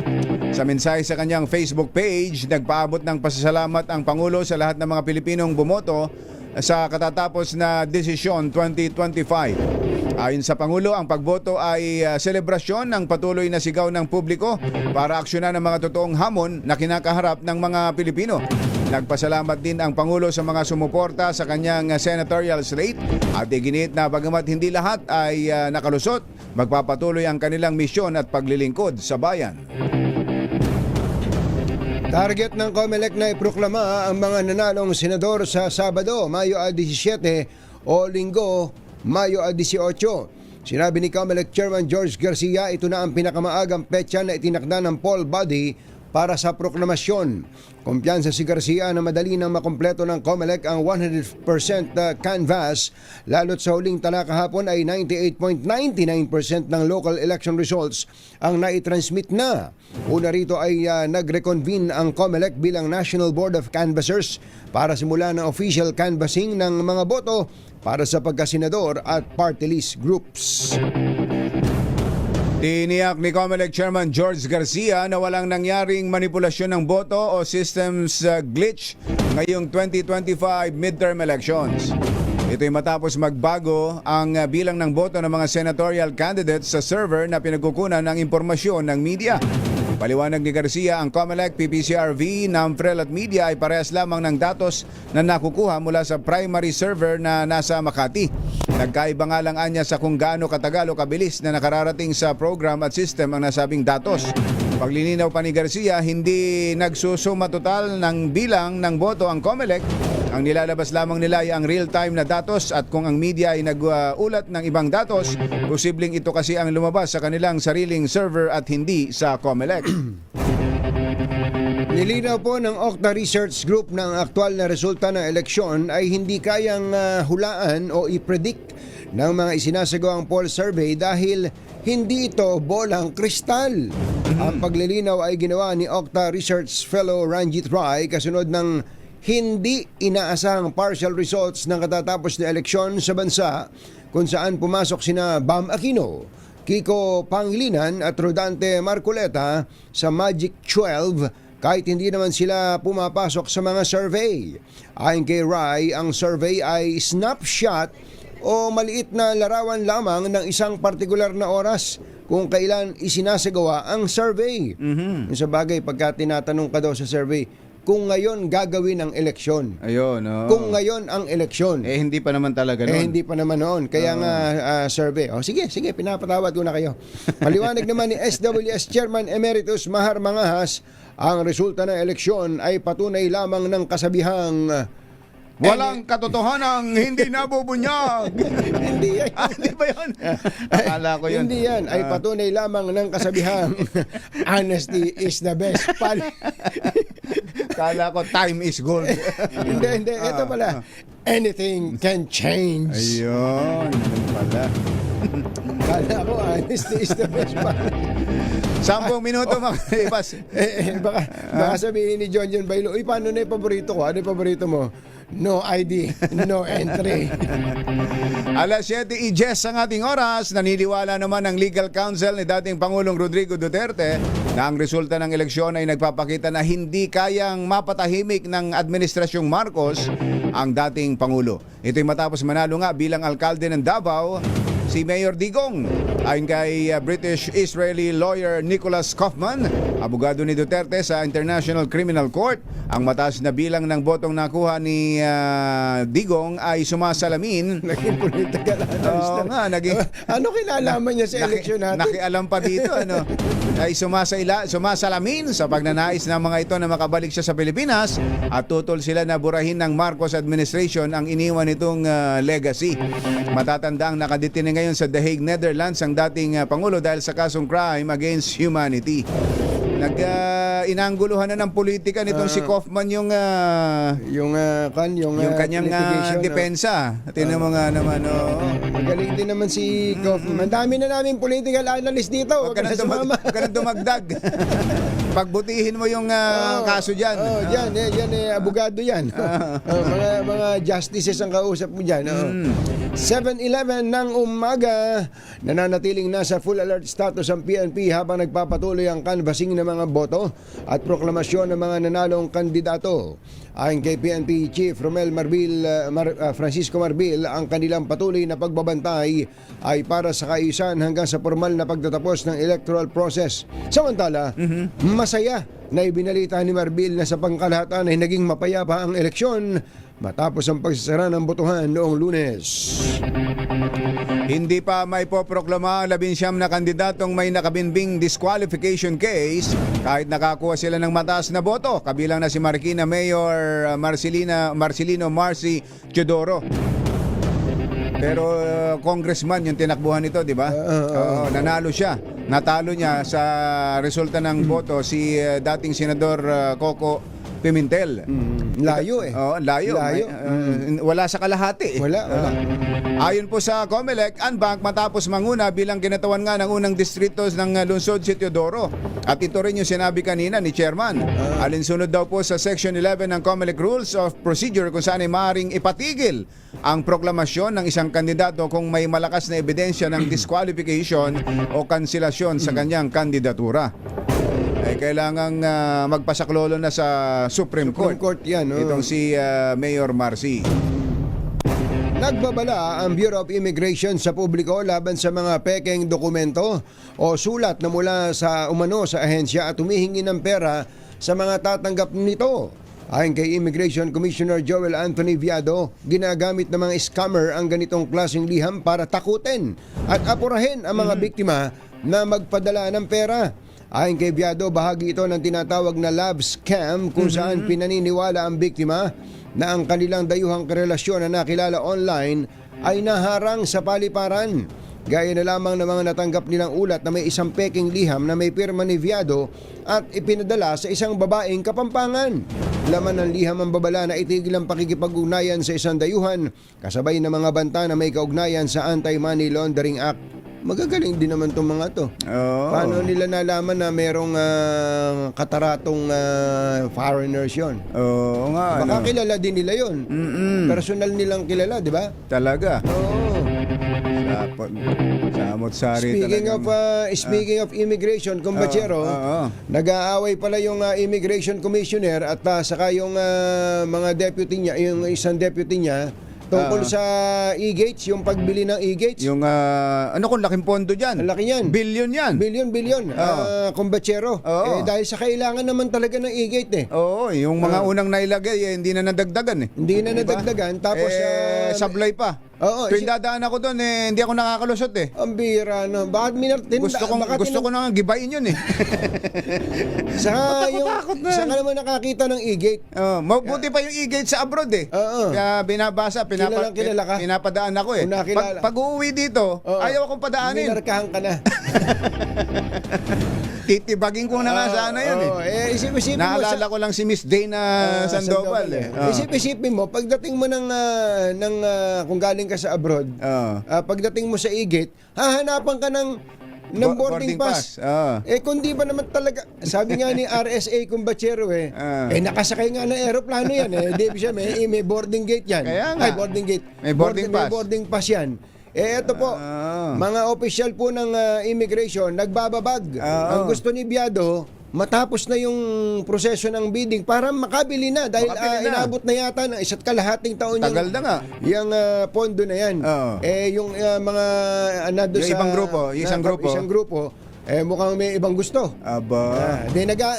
Sa mensahe sa kanyang Facebook page, nagpaabot ng pasasalamat ang Pangulo sa lahat ng mga Pilipinong bumoto sa katatapos na desisyon 2025. Ayon sa Pangulo, ang pagboto ay selebrasyon ng patuloy na sigaw ng publiko para aksyonan ang mga totoong hamon na kinakaharap ng mga Pilipino. Nagpasalamat din ang Pangulo sa mga sumuporta sa kanyang senatorial slate at iginit na bagamat hindi lahat ay nakalusot, magpapatuloy ang kanilang misyon at paglilingkod sa bayan. Target ng COMELEC na iproklama ang mga nanalong senador sa Sabado, Mayo 17 o Linggo, Mayo 18. Sinabi ni COMELEC Chairman George Garcia, ito na ang pinakamaagang petsa na itinakda ng poll body para sa proklamasyon. Kumpiyansa si Garcia na madali nang makumpleto ng COMELEC ang 100% canvas, lalo't sa huling tala kahapon ay 98.99% ng local election results ang naitransmit na. Una rito ay nag-reconvene ang COMELEC bilang National Board of Canvassers para simula ng official canvassing ng mga boto para sa pagkasenador at party list groups. Tiniyak ni COMELEC Chairman George Garcia na walang nangyaring manipulasyon ng boto o systems glitch ngayong 2025 midterm elections. Ito'y matapos magbago ang bilang ng boto ng mga senatorial candidates sa server na pinagkukunan ng impormasyon ng media. Paliwanag ni Garcia, ang COMELEC, PPCRV, NAMFREL at media ay parehas lamang ng datos na nakukuha mula sa primary server na nasa Makati. Nagkaiba nga lang anya sa kung gaano katagal o kabilis na nakararating sa program at system ang nasabing datos. Paglilinaw pa ni Garcia, hindi nagsusuma total ng bilang ng boto ang COMELEC. Ang nilalabas lamang nila ay ang real-time na datos at kung ang media ay nag-ulat ng ibang datos, posibleng ito kasi ang lumabas sa kanilang sariling server at hindi sa COMELEC. Nilinaw po ng Octa Research Group na ang aktual na resulta ng eleksyon ay hindi kayang hulaan o i-predict ng mga isinasagawang poll survey dahil hindi ito bolang kristal. Ang paglilinaw ay ginawa ni Octa Research Fellow Ranjit Rai kasunod ng hindi inaasahang partial results ng katatapos na eleksyon sa bansa kung saan pumasok sina Bam Aquino, Kiko Pangilinan at Rodante Marcoleta sa Magic 12 kahit hindi naman sila pumapasok sa mga survey. Ayon kay Rai, ang survey ay snapshot o maliit na larawan lamang ng isang partikular na oras kung kailan isinasagawa ang survey. Yung sa bagay, pagka tinatanong ka daw sa survey, kung ngayon gagawin ang eleksyon. Ayun, oo. Kung ngayon ang eleksyon. hindi pa naman talaga Eh, noon. hindi pa naman noon. Kaya nga, survey. O, sige, pinapatawad ko na kayo. Paliwanag naman ni SWS Chairman Emeritus Mahar Mangahas, ang resulta ng eleksyon ay patunay lamang ng kasabihang Walang katotohanang hindi nabubunyag. hindi yan. Hindi ba yun? Akala ko yun. Hindi yan. Ay patunay lamang ng kasabihang honesty is the best pal. Akala ko time is gold. hindi. Ito pala. Anything can change. Ayun. Yun pala. Kala ko honesty is the best pal. 10 minuto makalipas. Baka sabihin ni John Bailo, uy, paano na yung paborito ko? Ano yung paborito mo? No ID, no entry. Alas 7:10 ang ating oras. Naniniwala naman ang legal counsel ni dating Pangulong Rodrigo Duterte na ang resulta ng eleksyon ay nagpapakita na hindi kayang mapatahimik ng Administrasyong Marcos ang dating Pangulo. Ito'y matapos manalo nga bilang alkalde ng Davao si Mayor Digong. Ayon kay British-Israeli lawyer Nicholas Kaufman, abogado ni Duterte sa International Criminal Court, ang mataas na bilang ng botong nakuha ni Digong ay sumasalamin. Naging political analyst. Oo nga, Ano kinalaman niya sa eleksyon natin? Nakialam pa dito, ano? Ay sumasalamin sa pagnanais ng mga ito na makabalik siya sa Pilipinas at tutol sila na burahin ng Marcos administration ang iniwan nitong legacy. Matatanda ang nakadetine ngayon sa The Hague, Netherlands ang dating Pangulo dahil sa kasong crime against humanity. Inangguluhan na ng politika nitong si Kaufman yung kanyang litigation, depensa. Tingnan mo nga naman, Magaling din naman si Kaufman. Dami na namin political analyst dito. Huwag ka nang dumagdag. Pagbutihin mo yung kaso dyan. Yan, abogado yan. Mga justices ang kausap mo dyan. 7:11 ng umaga, nananatiling nasa full alert status ang PNP habang nagpapatuloy ang canvassing ng mga boto at proklamasyon ng mga nanalong kandidato. Ayon kay PNP Chief Romel Francisco Marbil, ang kanilang patuloy na pagbabantay ay para sa kaayusan hanggang sa formal na pagtatapos ng electoral process. Samantala, masaya na ibinalita ni Marbil na sa pangkalahatan ay naging mapayapa ang eleksyon matapos ang pagsasara ng botohan noong Lunes. Hindi pa may poproklama ang 19 na kandidatong may nakabinbing disqualification case kahit nakakuha sila ng mataas na boto, kabilang na si Marikina Mayor Marcelino Marcy Teodoro. Pero congressman yung tinakbuhan nito, di ba? Nanalo siya. Natalo niya sa resulta ng boto si dating Senador Coco Pimentel. Layo eh. Layo. Wala sa kalahati. Wala. Ayon po sa COMELEC, Anbank matapos manguna bilang kinatawan nga ng unang distrito ng lungsod si Teodoro. At ito rin yung sinabi kanina ni Chairman. Alinsunod daw po sa Section 11 ng COMELEC Rules of Procedure kung saan ay maaaring ipatigil ang proklamasyon ng isang kandidato kung may malakas na ebidensya ng disqualification o kanselasyon sa kanyang kandidatura. Kailangang magpasaklolo na sa Supreme Court yan. itong si Mayor Marcy. Nagbabala ang Bureau of Immigration sa publiko laban sa mga pekeng dokumento o sulat na mula sa ahensya at humihingi ng pera sa mga tatanggap nito. Ayon kay Immigration Commissioner Joel Anthony Viado, ginagamit ng mga scammer ang ganitong klaseng liham para takutin at apurahin ang mga biktima na magpadala ng pera. Ayon kay Viado, bahagi ito ng tinatawag na love scam kung saan pinaniniwala ang biktima na ang kanilang dayuhang karelasyon na nakilala online ay naharang sa paliparan. Gaya na lamang ng mga natanggap nilang ulat na may isang peking liham na may pirma ni Viado at ipinadala sa isang babaeng Kapampangan. Laman ng liham ang babala na itigil ang pakikipag-ugnayan sa isang dayuhan kasabay ng mga banta na may kaugnayan sa Anti-Money Laundering Act. Magagaling din naman itong mga to. Paano nila nalaman na merong kataratong foreigners yun? Oo nga. Baka kilala din nila yun. Personal nilang kilala, di ba? Talaga. Oo. Samot-sari Speaking of immigration, kumbachero, nag-aaway pala yung immigration commissioner at saka yung mga deputy niya, yung isang deputy niya tungkol sa e-gates, yung pagbili ng e-gates. Yung ano kung laking pondo diyan? Ang laki niyan. Billion 'yan. Bilyon, kumbatsero. Oo. Dahil sa kailangan naman talaga ng e-gate eh. Oo, yung mga unang nailagay hindi na nadagdagan eh. Hindi na Diba? nadagdagan. Tapos, sablay pa. Oo, Tuwing dadaan ako doon hindi ako nakakalusot eh. ang bira no. Bakit Gusto ko nang gibain yun eh. Saka Matakot na. saka naman nakakita ng e-gate. Mabuti pa yung e-gate sa abroad eh. Oo. Kaya binabasa, Kilalang kilala ka? pinapadaan ako eh. Kung nakilala. Pag uuwi dito, Oo. ayaw akong padaanin. Minarkahan ka na. Titibagin ko na nga sana yun eh. Isip-isipin mo. Naalala ko lang si Miss Dana Sandoval eh. Isip-isipin mo, pagdating mo ng kung galing ka sa abroad, pagdating mo sa e-gate, hahanapan ka ng boarding pass. Kung di ba naman talaga, sabi nga ni RSA Kumbatsero nakasakay nga ng aeroplano yan Di siya, may boarding gate yan. Kaya nga. Ay, boarding gate. May boarding pass. May boarding pass yan. Ito po, mga opisyal po ng immigration, nagbababag. Ang gusto ni Biado, matapos na yung proseso ng bidding para makabili na dahil inabot na yata ng 1.5 taon Tagal na nga. yung pondo na yan. Yung mga Yung ibang grupo, isang grupo, mukhang may ibang gusto. Aba.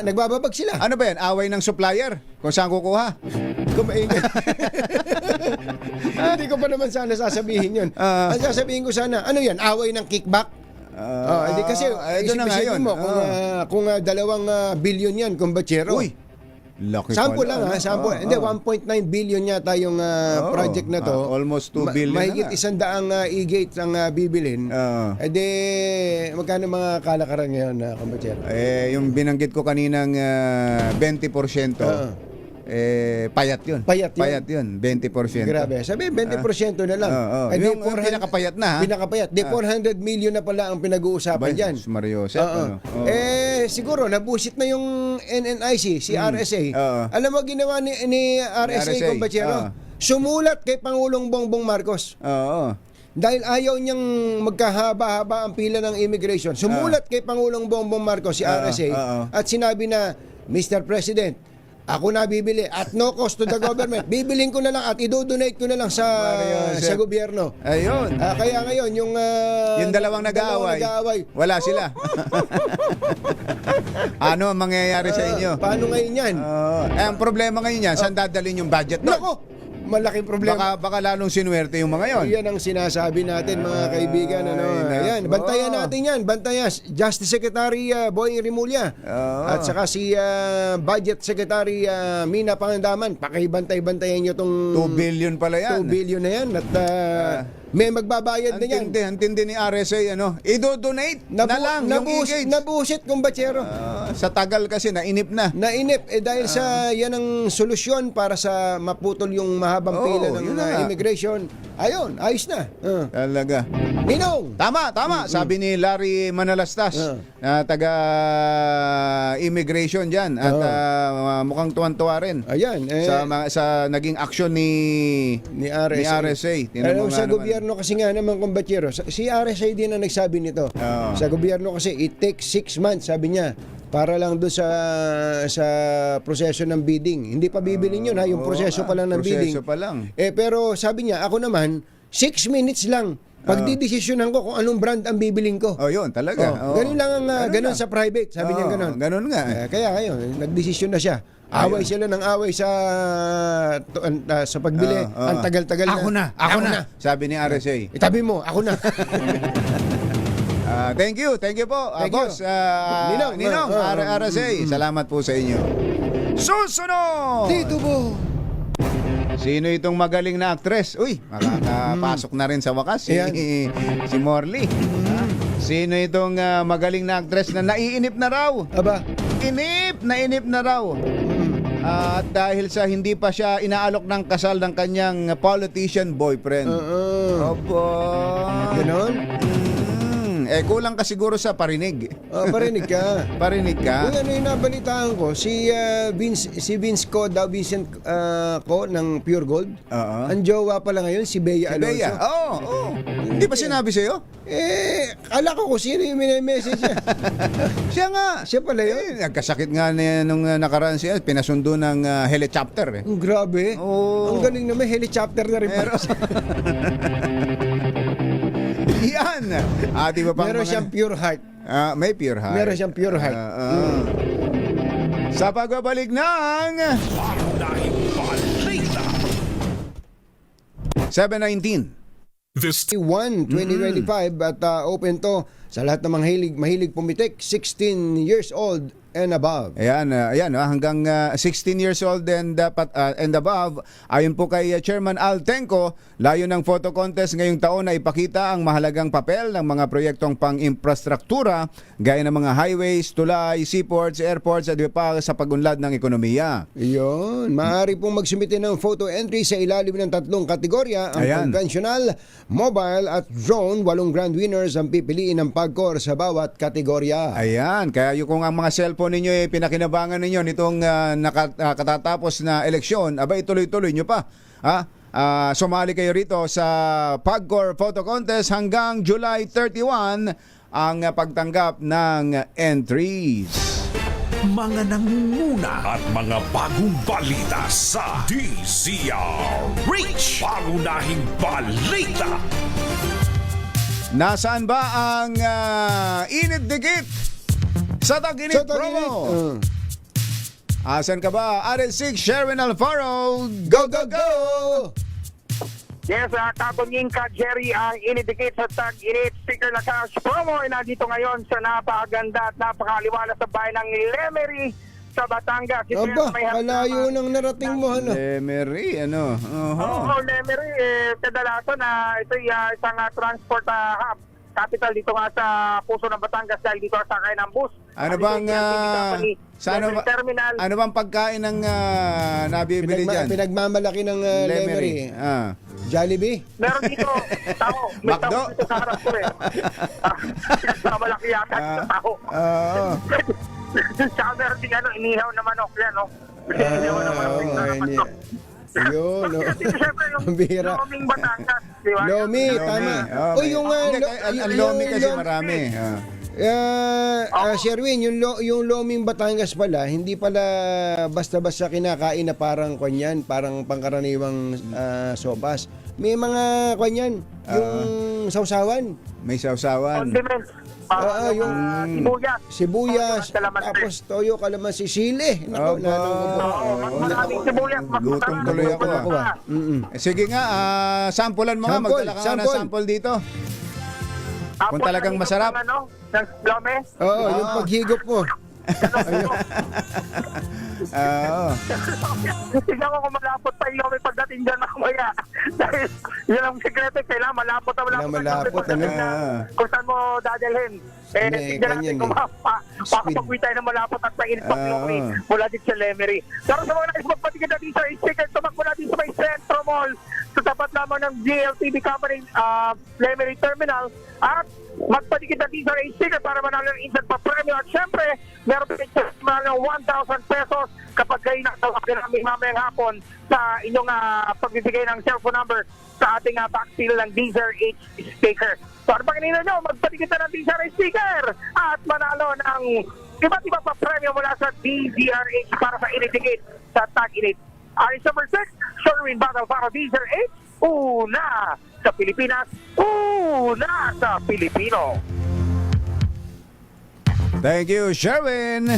Nagbababag sila. Ano ba yan? Away ng supplier? Kung saan kukuha? Hindi ko pa naman sana sasabihin yun. Ang sasabihin ko sana, ano yan? Away ng kickback? Hindi kasi doon na nga isipin yun. mo kung 2 billion yan, kumbatsero. Uy, laki Sample pala. lang sample. Hindi, 1.9 billion yata yung project na to. Almost 2 billion Mahigit na nga. 100 e-gates ang bibilin. Magkano mga kalakaran ngayon na kumbatsero? Yung binanggit ko kaninang 20%. Payat yun. Payat yun. 20%. Grabe. Sabi, 20% na lang. Yung pinakapayat na ha? Pinakapayat. 400 million na pala ang pinag-uusapan dyan. Mario Josep. Siguro, nabusit na yung NNIC, si RSA. Alam mo, ginawa ni RSA, Kumbatsero? Sumulat kay Pangulong Bongbong Marcos. Dahil ayaw niyang magkahaba-haba ang pila ng immigration. Sumulat kay Pangulong Bongbong Marcos, si RSA, at sinabi na, Mr. President, ako na bibili at no cost to the government. Bibiling ko na lang at i-donate ko na lang sa gobyerno. Ayun. Kaya ngayon yung dalawang nag-aaway. Wala sila. Ano ang mangyayari sa inyo? Paano ngayon yan? Ang problema ngayon yan, saan dadalhin yung budget doon? Nako! Malaking problema. Baka lalong sinuwerte yung mga yon. Yan ang sinasabi natin mga kaibigan. Ayan, bantayan natin yan. Bantayan. Justice Secretary Boying Rimulya. At saka si Budget Secretary Mina Pangandaman. Pakibantay-bantayan nyo itong 2 billion pala yan. 2 billion na yan. At may magbabayad na yan. Antindi ni RSA, i-donate na lang yung e-gates. Nabusit, kumbatsero. Sa tagal kasi, nainip na. Nainip dahil sa yan ang solusyon para sa maputol yung mahabang pila ng immigration. Ayun, ayos na. Talaga. Ninong! Tama. Sabi ni Larry Manalastas na taga-immigration dyan at mukhang tuwan-tuwa rin. Ayan. Sa naging aksyon ni RSA. Alam mo, sa gobyerno kasi nga naman, kumbatsero, si RSA din ang nagsabi nito. Sa gobyerno kasi, it takes 6 months, sabi niya, para lang doon sa proseso ng bidding. Hindi pa bibilin yun yung proseso pa lang ng bidding. Proseso pa lang. Pero sabi niya, ako naman, 6 minutes lang. Pagdidesisyonan ko kung anong brand ang bibiling ko. Yun, talaga. Ganun lang ang ganun sa private, sabi niya ganun. Ganun nga. Kaya ngayon, nagdesisyon na siya. Away sila ng away sa pagbili. Ang tagal-tagal na. Ako na. Sabi ni RSA. Itabi mo, ako na. Thank you po, Thank boss. Ninong, RSA. Salamat po sa inyo. Susunod! Dito po. Sino itong magaling na actress? Uy, makakapasok na rin sa wakas si Morley. Sino itong magaling na actress na naiinip na raw? Aba. Nainip na raw. At dahil sa hindi pa siya inaalok ng kasal ng kanyang politician boyfriend. Opo. Ganon? Kulang ka siguro sa parinig. Parinig ka. Parinig ka. Uy, ano yung nabalitaan ko? Si Vince Co daw, Vincent Co ng Pure Gold. Oo. Ang jowa pala ngayon, si Bea Alonso. Bea. Oo. Hindi ba sinabi sa'yo? Ala ko kung sino yung message niya. Siya nga. Siya pala yun. Nagkasakit nga nung nakaraan siya. Pinasundo ng helicopter. Ang grabe. Oo. Ang galing naman, helicopter na rin pala. Yan. Di ba pang Meron mga- siyang pure heart. may pure heart. Meron siyang pure heart. Sa pagbabalik ng Pangunahing balita. 7:19. This 2025 at open to sa lahat ng mga mahilig pumitik, 16 years old and above. Ayan, hanggang 16 years old and above. Ayon po kay Chairman Al Tenco, layo ng photo contest ngayong taon na ipakita ang mahalagang papel ng mga proyektong pang-infrastruktura gaya ng mga highways, tulay, seaports, airports at iba pa sa pagunlad ng ekonomiya. Iyon, maaari pong magsumite ng photo entry sa ilalim ng 3 kategorya, ang Ayan. conventional, mobile at drone. 8 grand winners ang pipiliin ng PAGCOR sa bawat kategorya. Ayan, kaya kung ang mga cellphone ninyo pinakinabangan ninyo nitong katatapos na eleksyon, abay tuloy-tuloy nyo pa. Sumali kayo rito sa PAGCOR Photo Contest hanggang July 31 ang pagtanggap ng entries. mga nangunguna at mga bagong balita sa DZRH. Pangunahing balita. Nasaan ba ang init dikit sa Tag-Init Sa Tag-Init. promo? Asan ka ba? RL6 Sherwin Alfaro. Go, go, go! Yes, Katunying ka, Jerry, ang inidikit sa Tag-Init Sticker na Cash promo ay nandito ngayon sa napakaganda at napakaliwanag sa bayan ng Lemery sa Batangas. Ito Aba, yan, may kalayo nang narating mo, ano? Lemery, ano? Oo, Lemery, kadalasan na ito isang transport hub. Capital dito nga sa puso ng Batangas dahil dito sakay ng bus. Ano bang terminal? ano bang pagkain ng nabibili diyan? Pinagmamalaki ng Lemery. Jollibee? Meron dito, tao. May Macdo? tao dito sa harap ko eh. Malaki yata sa tao. Oo. Tsaka meron din inihaw na manok yan, no? Inihaw na manok. Yun, no? Siyempre yung Ang bihira. Loming Batangas, di ba? Lomi, tama. Oh, O yung ang lomi kasi marami. Sherwin, yung Loming Batangas pala, hindi pala basta-basta kinakain na parang kanyan, parang pangkaraniwang sopas. May mga kanyan, yung sausawan. May sausawan. Condiments. Yung sibuyas. sibuyas, tapos toyo, kalamansi, sili. Opo. Maraming sibuyas. Gutom tuloy ako. Sige nga, sampulan mo nga. Sample, Magdala ka nga ng sample. sample dito. Tapos Kung talagang nandito masarap. pang, ng lome. Oo, yung paghigop mo. Tignan ko kung malapot pa yung lome pagdating dyan mamaya. Dahil yun ang sekreto. Kailangan malapot na malapot. Malapot, Pagdating ano? dyan, kung saan mo dadalhin. Tignan natin ganyan kung eh. makapagwi tayo ng malapot at mainit pang lome mula din sa Lemery. Pero sa mga nais magpatigil natin sa sticker, tumakbo natin sa may Centro Mall sa tapat lamang ng GLTV Company Lemery Terminal at magpatigil natin sa sticker para manalo ng instant pa premium. At syempre, meron din sa ng 1,000 pesos kapag kayo nakasawakin namin mamayang hapon sa inyong pagbibigay ng cellphone number sa ating backseal ng DZRH sticker. So ano pang kanina nyo, magpatigil na ng DZRH sticker at manalo ng iba't iba pa premium mula sa DZRH para sa inidikit sa Tag-Init. RS number 6, Sherwin Battle para DZRH, una sa Pilipinas, una sa Pilipino. Thank you, Sherwin.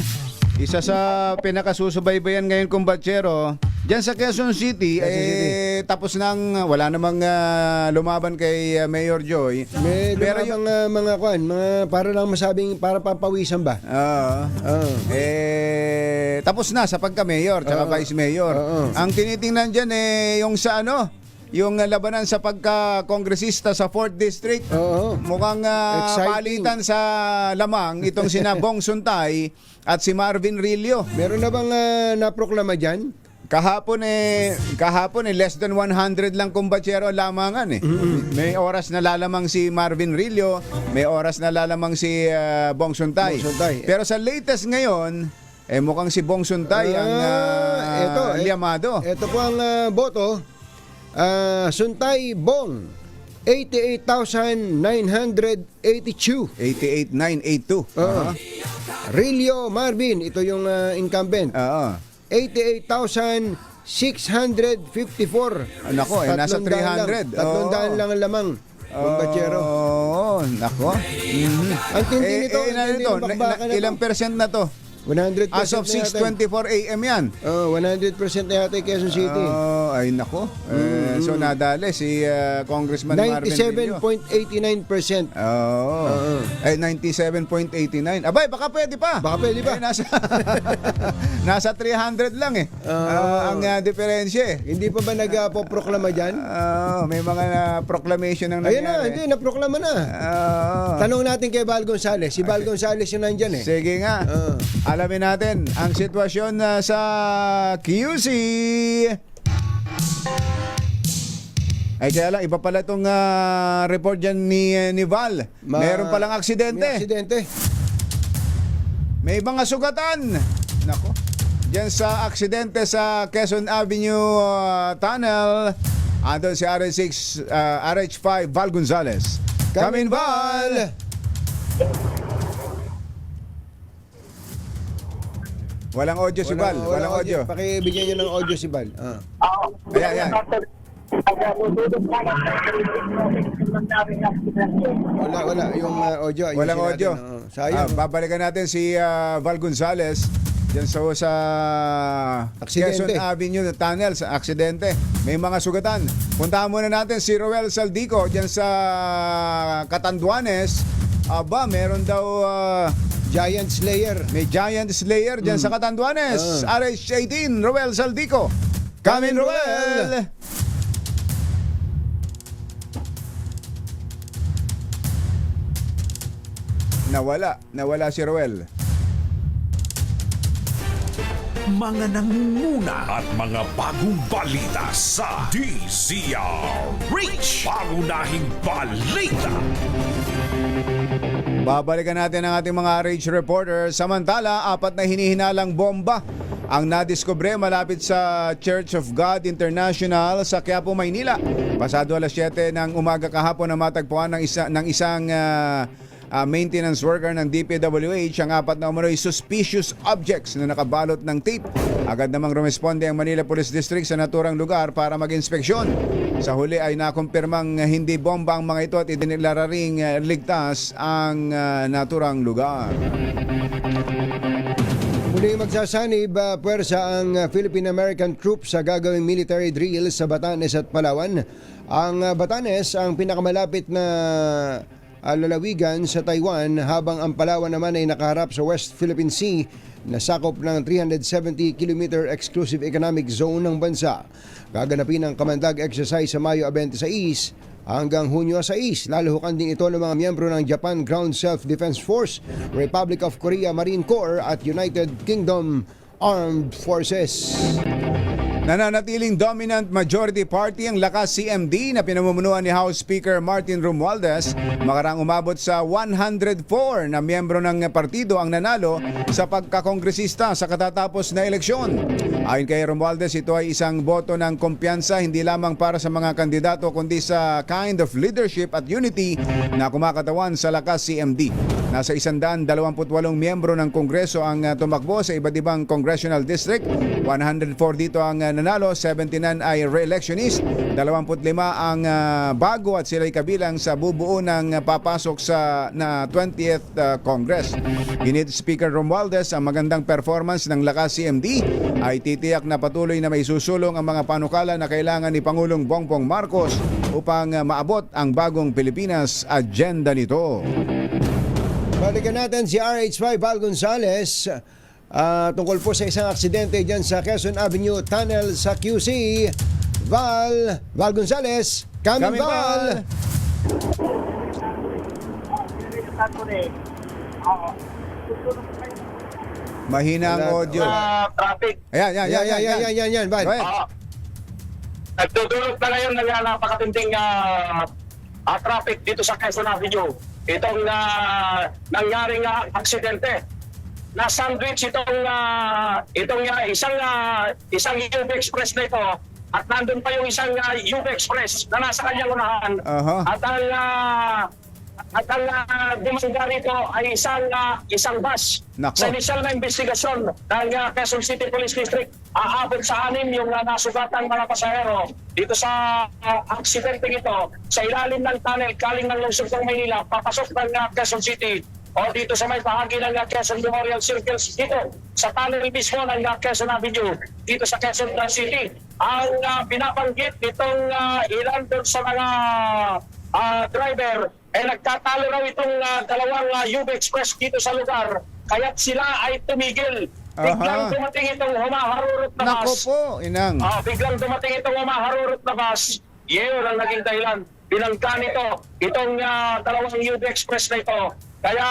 Isa sa pinakasusubaybayan ngayon kong batsero. Diyan sa Quezon City, tapos nang wala namang lumaban kay Mayor Joy. May Pero lumabang mga kwan, mga para lang masabing, para papawisan ba? Tapos na sa pagka-mayor tsaka vice mayor. Ang tinitingnan diyan yung sa yung labanan sa pagka-kongresista sa 4th District. Mukhang Exciting. palitan sa lamang itong sina Bong Suntay at si Marvin Rillo. Meron na bang naproklama dyan? Kahapon less than 100 lang kumbatsero lamangan eh. May oras na lalamang si Marvin Rillo, may oras na lalamang si Bong Suntay. Bong Suntay. Pero sa latest ngayon, mukhang si Bong Suntay ang liyamado. Ito po ang boto. Suntay Bong 88,982. 88,982. Rillo Marvin, ito yung incumbent. Oo. 88,654. Nako, nasa 300. 300 lang ang lamang. Kumbatsero. Oo, nako. Ang tindi nito, Ilang percent na to? 100% As of na yata. 6:24 AM yan. 100% na yata yung Quezon City. Ay nako. So nadali si Congressman Marvin Rillo. 97.89%. Oo. 97.89. Abay, baka pwede pa. Baka pwede pa. Nasa 300 lang eh. Ang diferensya eh. Hindi pa ba nagpoproklama dyan? May mga proclamation ng Ayun na, nangyari. hindi, naproklama na. Tanong natin kay Val Gonzales. Si Val Gonzales yung nandyan eh. Sige nga. Alamin natin ang sitwasyon sa QC. Ay kaya lang, iba pala itong report dyan ni Val. Meron palang aksidente. May aksidente. May mga sugatan. Nako. Diyan sa aksidente sa Quezon Avenue Tunnel. Andun si RH6, RH5 Val Gonzales. Come in, Val! Walang audio si Val. Walang audio. Pakibigyan nyo ng audio si Val. Ayan. Wala. Yung audio. ayusin Walang audio. natin. Sayang. Babalikan natin si Val Gonzales dyan sa Aksidente. Quezon Avenue Tunnel sa aksidente. May mga sugatan. Puntahan muna natin si Roel Saldico dyan sa Catanduanes. Aba, meron daw Giant Slayer. may Giant Slayer dyan sa Catanduanes. RH18, Roel Saldico. Come in, Roel! Nawala si Roel. Mga nangunguna at mga bagong balita sa DZRH. Pangunahing balita. Babalikan natin ang ating mga RH reporter. Samantala, 4 na hinihinalang bomba ang nadiskubre malapit sa Church of God International sa Quiapo, Maynila. Pasado alas 7 ng umaga kahapon na matagpuan ng isang maintenance worker ng DPWH ang 4 na umano'y suspicious objects na nakabalot ng tape. Agad namang rumesponde ang Manila Police District sa naturang lugar para mag-inspeksyon. Sa huli ay nakumpirmang hindi bomba ang mga ito at idineklara ring ligtas ang naturang lugar. Muli magsasanib puwersa ang Philippine-American troops sa gagawing military drill sa Batanes at Palawan. Ang Batanes ang pinakamalapit na lalawigan sa Taiwan habang ang Palawan naman ay nakaharap sa West Philippine Sea na sakop ng 370 km exclusive economic zone ng bansa. Gaganapin ang kamandag exercise sa Mayo 26 hanggang Hunyo 6. Lalahukan din ito ng mga miyembro ng Japan Ground Self-Defense Force, Republic of Korea Marine Corps at United Kingdom Armed Forces. Nananatiling dominant majority party ang Lakas CMD na pinamumunuan ni House Speaker Martin Romualdez. Makarang umabot sa 104 na miyembro ng partido ang nanalo sa pagkakongresista sa katatapos na eleksyon. Ayon kay Romualdez, ito ay isang boto ng kumpiyansa hindi lamang para sa mga kandidato kundi sa kind of leadership at unity na kumakatawan sa Lakas CMD. Nasa 128 miyembro ng Kongreso ang tumakbo sa iba't ibang congressional district. 104 dito ang nanalo, 79 ay re-electionist, 25 ang bago at sila'y kabilang sa bubuo ng papasok sa 20th Congress. Ginit Speaker Romualdez ang magandang performance ng Lakas CMD ay titiyak na patuloy na may susulong ang mga panukala na kailangan ni Pangulong Bongbong Marcos upang maabot ang bagong Pilipinas agenda nito. Balikan natin si RH5 Val Gonzales tungkol po sa isang aksidente dyan sa Quezon Avenue Tunnel sa QC. Val Gonzales, kami Val. Mahina ang audio. Traffic. Ayan. Bad. Go ahead. Nagdudulot na ngayon ng napakatinding traffic dito sa Quezon Avenue. Itong nangyaring aksidente. Na-sandwich itong isang UB Express na ito at nandun pa yung isang UB Express na nasa kanyang unahan. At ang demanda rito ay isang bus. Nako. Sa initial na investigasyon ng Quezon City Police District, aabot sa 6 yung nasugatan mga pasahero dito sa aksidente ito sa ilalim ng tunnel galing ng lungsod ng Maynila papasok ng Quezon City o dito sa may bahagi ng Quezon Memorial Circles dito sa tunnel mismo ng Quezon Avenue dito sa Quezon City. Ang binabanggit nitong ilan doon sa mga driver nagtatalo raw itong dalawang UB Express dito sa lugar kaya't sila ay tumigil. Biglang dumating itong humaharurot na Nako bus. po, inang. Biglang dumating itong humaharurot na bus. Yun ang naging dahilan. Binangga nito itong dalawang UB Express na ito. Kaya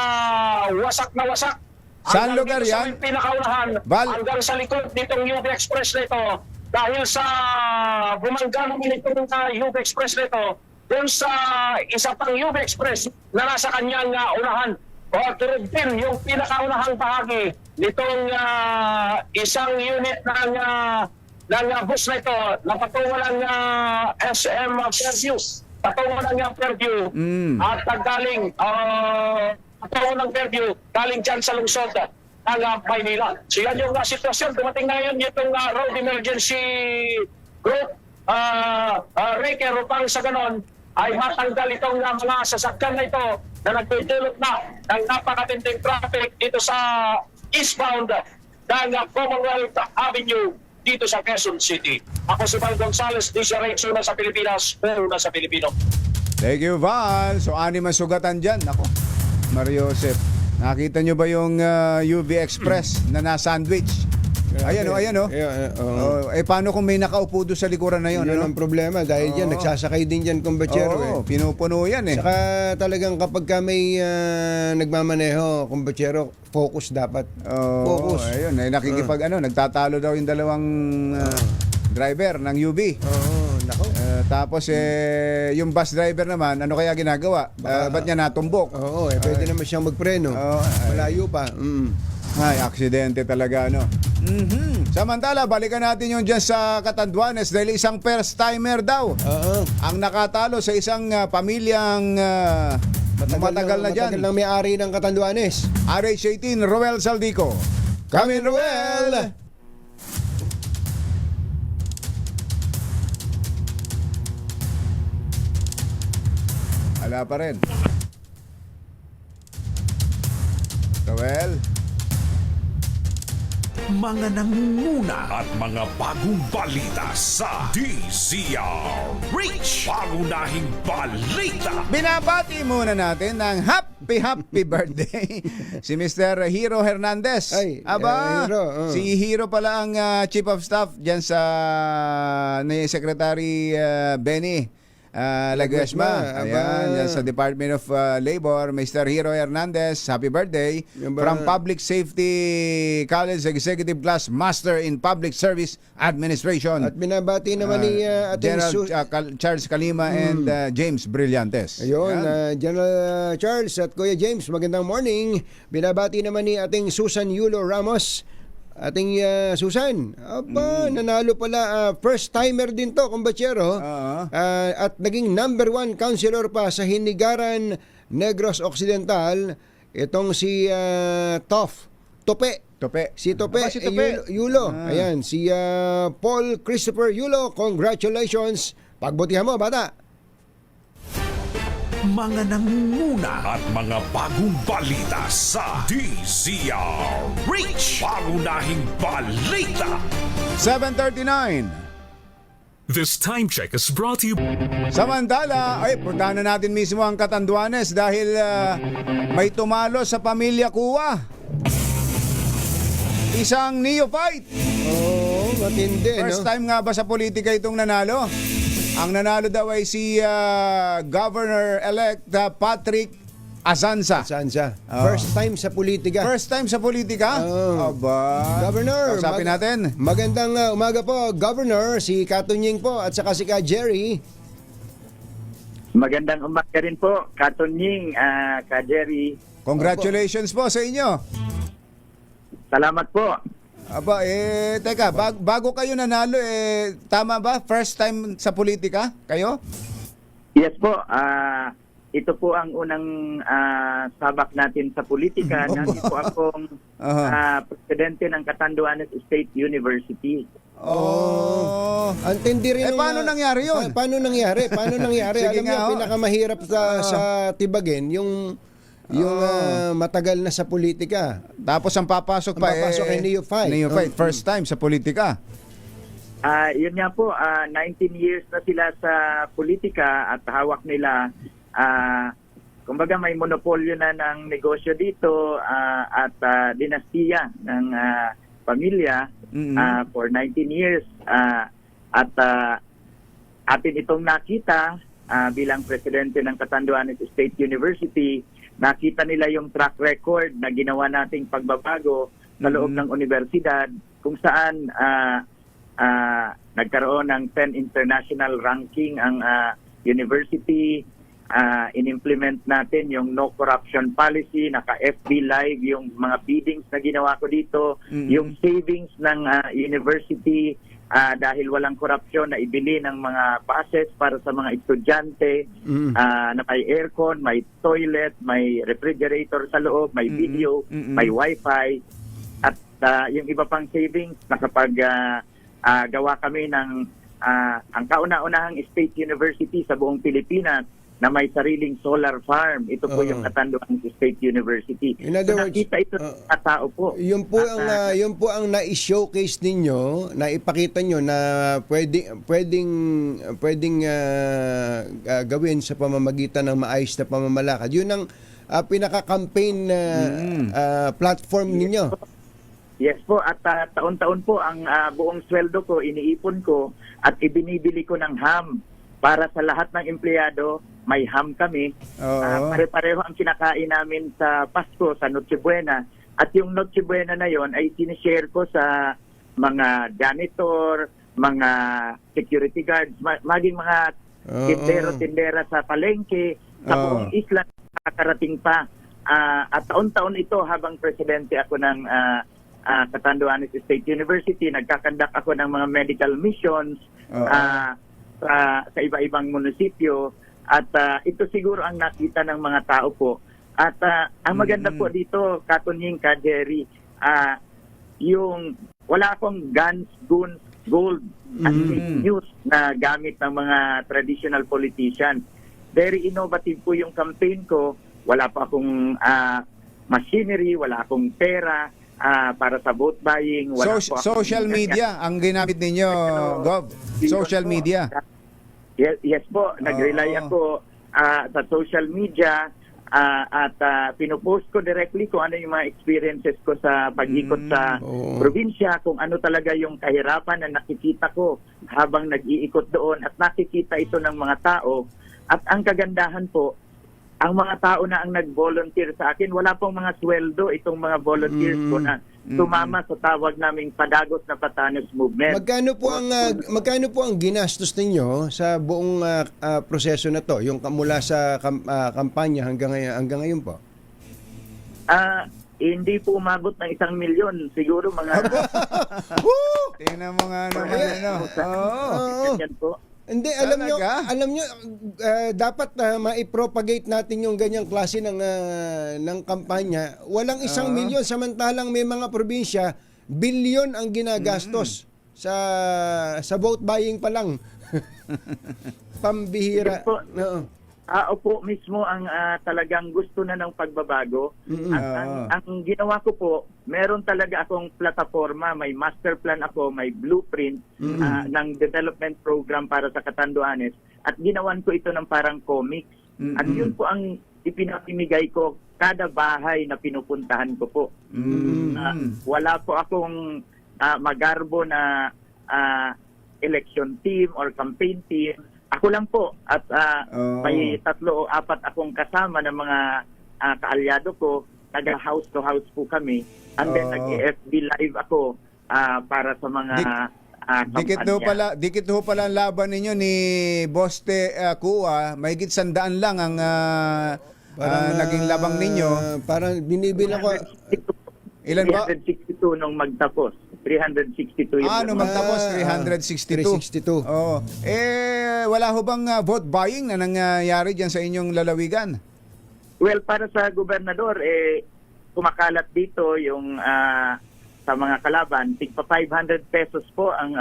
wasak na wasak. Saan Hanggang lugar dito yan? Sa may pinakaunahan, hanggang sa likod nitong UB Express na ito. Dahil sa bumangga naman itong UB Express na ito, doon sa isa pang UB Express na nasa kanyang unahan. O turod din yung pinakaunahang bahagi nitong isang unit ng bus na ito na patungo ng SM Fairview. Patungo ng Fairview at galing patungo ng Fairview galing dyan sa lungsod ng Maynila. So yan yung sitwasyon. Dumating na yun itong road emergency group. Riker upang sa ganon ay matanggal itong mga sasakyan na ito na nagtutulot na ng napakatinding traffic dito sa eastbound ng Commonwealth Avenue dito sa Quezon City. Ako si Val Gonzales, DCRH, una sa Pilipinas, una sa Pilipino. Thank you, Val. So, 6 ang sugatan dyan. Ako, Mario Joseph. Nakita nyo ba yung UV Express na na-sandwich? Ayan o. Paano kung may nakaupo doon sa likuran na yun? Yun ang problema dahil dyan, nagsasakay din dyan kumbatsero. Pinupuno yan eh. Saka talagang kapag ka may nagmamaneho, kumbatsero, focus dapat. Focus. Ayun, nagtatalo daw yung dalawang driver ng UV. Nako. Tapos yung bus driver naman, ano kaya ginagawa? Ba't niya natumbok? Pwede naman siyang magpreno. Malayo pa. Ay, aksidente talaga, no? Samantala, balikan natin yung dyan sa Catanduanes dahil isang first timer daw ang nakatalo sa isang pamilyang matagal na dyan. Matagal lang may-ari ng Catanduanes. RH18, Roel Saldico. Come in, Roel! Wala pa rin. Roel? Mga nangunguna at mga bagong balita sa DZRH. Pangunahing balita. Binabati muna natin ng happy birthday si Mr. Hiro Hernandez. Ay, Aba, Hiro, si Hiro pala ang Chief of Staff dyan sa ni Secretary Benny Laguesma. Ayan, dyan sa Department of Labor, Mr. Hiro Hernandez. Happy birthday. From Public Safety College Executive Class Master in Public Service Administration. At binabati naman ni ating General Charles Calima and James Brillantes. Ayun, General Charles at Kuya James, magandang morning. Binabati naman ni ating Susan Yulo Ramos. Ating Susan, nanalo pala, first timer din to, kumbatsero. At naging number 1 councilor pa sa Hinigaran, Negros Occidental. Itong si Tope. Si Tope, si Tope. Yulo. Ayan, si Paul Christopher Yulo, congratulations. Pagbutihan mo, bata. Mga nangunguna at mga bagong balita sa DZRH. Pangunahing balita. 7:39. This time check is brought to you. Samantala, puntahan na natin mismo ang Catanduanes dahil may tumalo sa pamilya Kuwa. Isang neophyte. Matindi, First time nga ba sa politika itong nanalo? Ang nanalo daw ay si Governor-elect Patrick Azanza. Saan siya? Oh. First time sa politika. First time sa politika? Oh. Aba. Governor, Kausapin natin. Magandang umaga po, Governor. Si Katunying po at saka si Ka Jerry. Magandang umaga rin po, Katunying, Ka Jerry. Congratulations po sa inyo. Salamat po. Aba, teka, bago kayo nanalo, tama ba? First time sa politika kayo? Yes po, ito po ang unang sabak natin sa politika. Nandito po akong presidente ng Catanduanes State University. Oh. Antindi rin. Paano nangyari yun? Paano nangyari? Sige Alam niyo, nga, ho. pinakamahirap sa Tibagin, yung matagal na sa politika. Tapos ang papasok pa ay neophyte. Neophyte, first time sa politika. Yun nga po, 19 years na sila sa politika at hawak nila, kumbaga may monopolyo na ng negosyo dito at dinastiya ng pamilya for 19 years. At atin itong nakita bilang presidente ng Catanduanes State University, nakita nila yung track record na ginawa nating pagbabago sa loob ng universidad kung saan nagkaroon ng 10 international ranking ang university. In-implement natin yung no corruption policy, naka-FB live yung mga biddings na ginawa ko dito, yung savings ng university dahil walang korupsyon na ibili ng mga buses para sa mga estudyante, na may aircon, may toilet, may refrigerator sa loob, may video, may wifi, at yung iba pang savings nakapag gawa kami ng ang kauna-unahang state university sa buong Pilipinas na may sariling solar farm. Ito po yung Catanduanes State University. In other words, nakita ito sa tao po. Yun po ang na-showcase ninyo, na ipakita nyo na pwedeng gawin sa pamamagitan ng maayos na pamamalakad. Yun ang pinaka-campaign platform ninyo. Yes po, at taon-taon po ang buong sweldo ko, iniipon ko at ibinibili ko ng ham para sa lahat ng empleyado. May ham kami. Pare-pareho ang kinakain namin sa Pasko, sa Noche Buena. At yung Noche Buena na yon ay sinishare ko sa mga janitor, mga security guards, maging mga tindero-tindera sa palengke, sa buong isla, nakakarating pa. At taon-taon ito habang presidente ako ng Catanduanes State University, nagkakandak ako ng mga medical missions sa iba-ibang munisipyo. At ito siguro ang nakita ng mga tao po. At ang maganda po dito, Katunying, Ka Jerry, yung wala akong guns, gold, at fake news na gamit ng mga traditional politicians. Very innovative po yung campaign ko. Wala pa akong machinery, wala akong pera para sa vote buying. Wala po akong Social media ang ginamit ninyo, Gov. Social media. Yes po, nag-rely ako sa social media at pinupost ko directly kung ano yung mga experiences ko sa pag-ikot sa probinsya, kung ano talaga yung kahirapan na nakikita ko habang nag-iikot doon at nakikita ito ng mga tao. At ang kagandahan po, ang mga tao na ang nag-volunteer sa akin, wala pong mga sweldo itong mga volunteers ko na tumama sa tawag naming Padagos na Batanes Movement. Magkano po ang ginastos ninyo sa buong proseso na to, yung mula sa kampanya hanggang ngayon po? Hindi po umabot ng 1 milyon, siguro mga Tingnan mo nga naman. Yan po. Hindi, alam nyo, dapat maipropagate natin yung ganyang klase ng kampanya. Walang 1 milyon, samantalang may mga probinsya, bilyon ang ginagastos sa vote buying pa lang. Pambihira. Opo, mismo ang talagang gusto na ng pagbabago. At ang ginawa ko po, meron talaga akong plataforma, may master plan ako, may blueprint ng development program para sa Catanduanes. At ginawan ko ito ng parang comics. At yun po ang ipinapimigay ko kada bahay na pinupuntahan ko po. Wala po akong magarbo na election team or campaign team. Ako lang po at may 3 o 4 akong kasama ng mga kaalyado ko, taga-house to house po kami. And then nag-FB live ako para sa mga kampanya. Dikit ho pala ang laban ninyo ni Boste Kua. Mahigit 100 lang ang naging labang ninyo. Parang binibilang ko. Ilan ba? 362 nung magtapos. 362 yung Nung magtapos 362. 362. Oo. Wala ho bang vote buying na nangyayari diyan sa inyong lalawigan? Well, para sa gobernador, kumakalat dito yung sa mga kalaban, tigpa 500 pesos po ang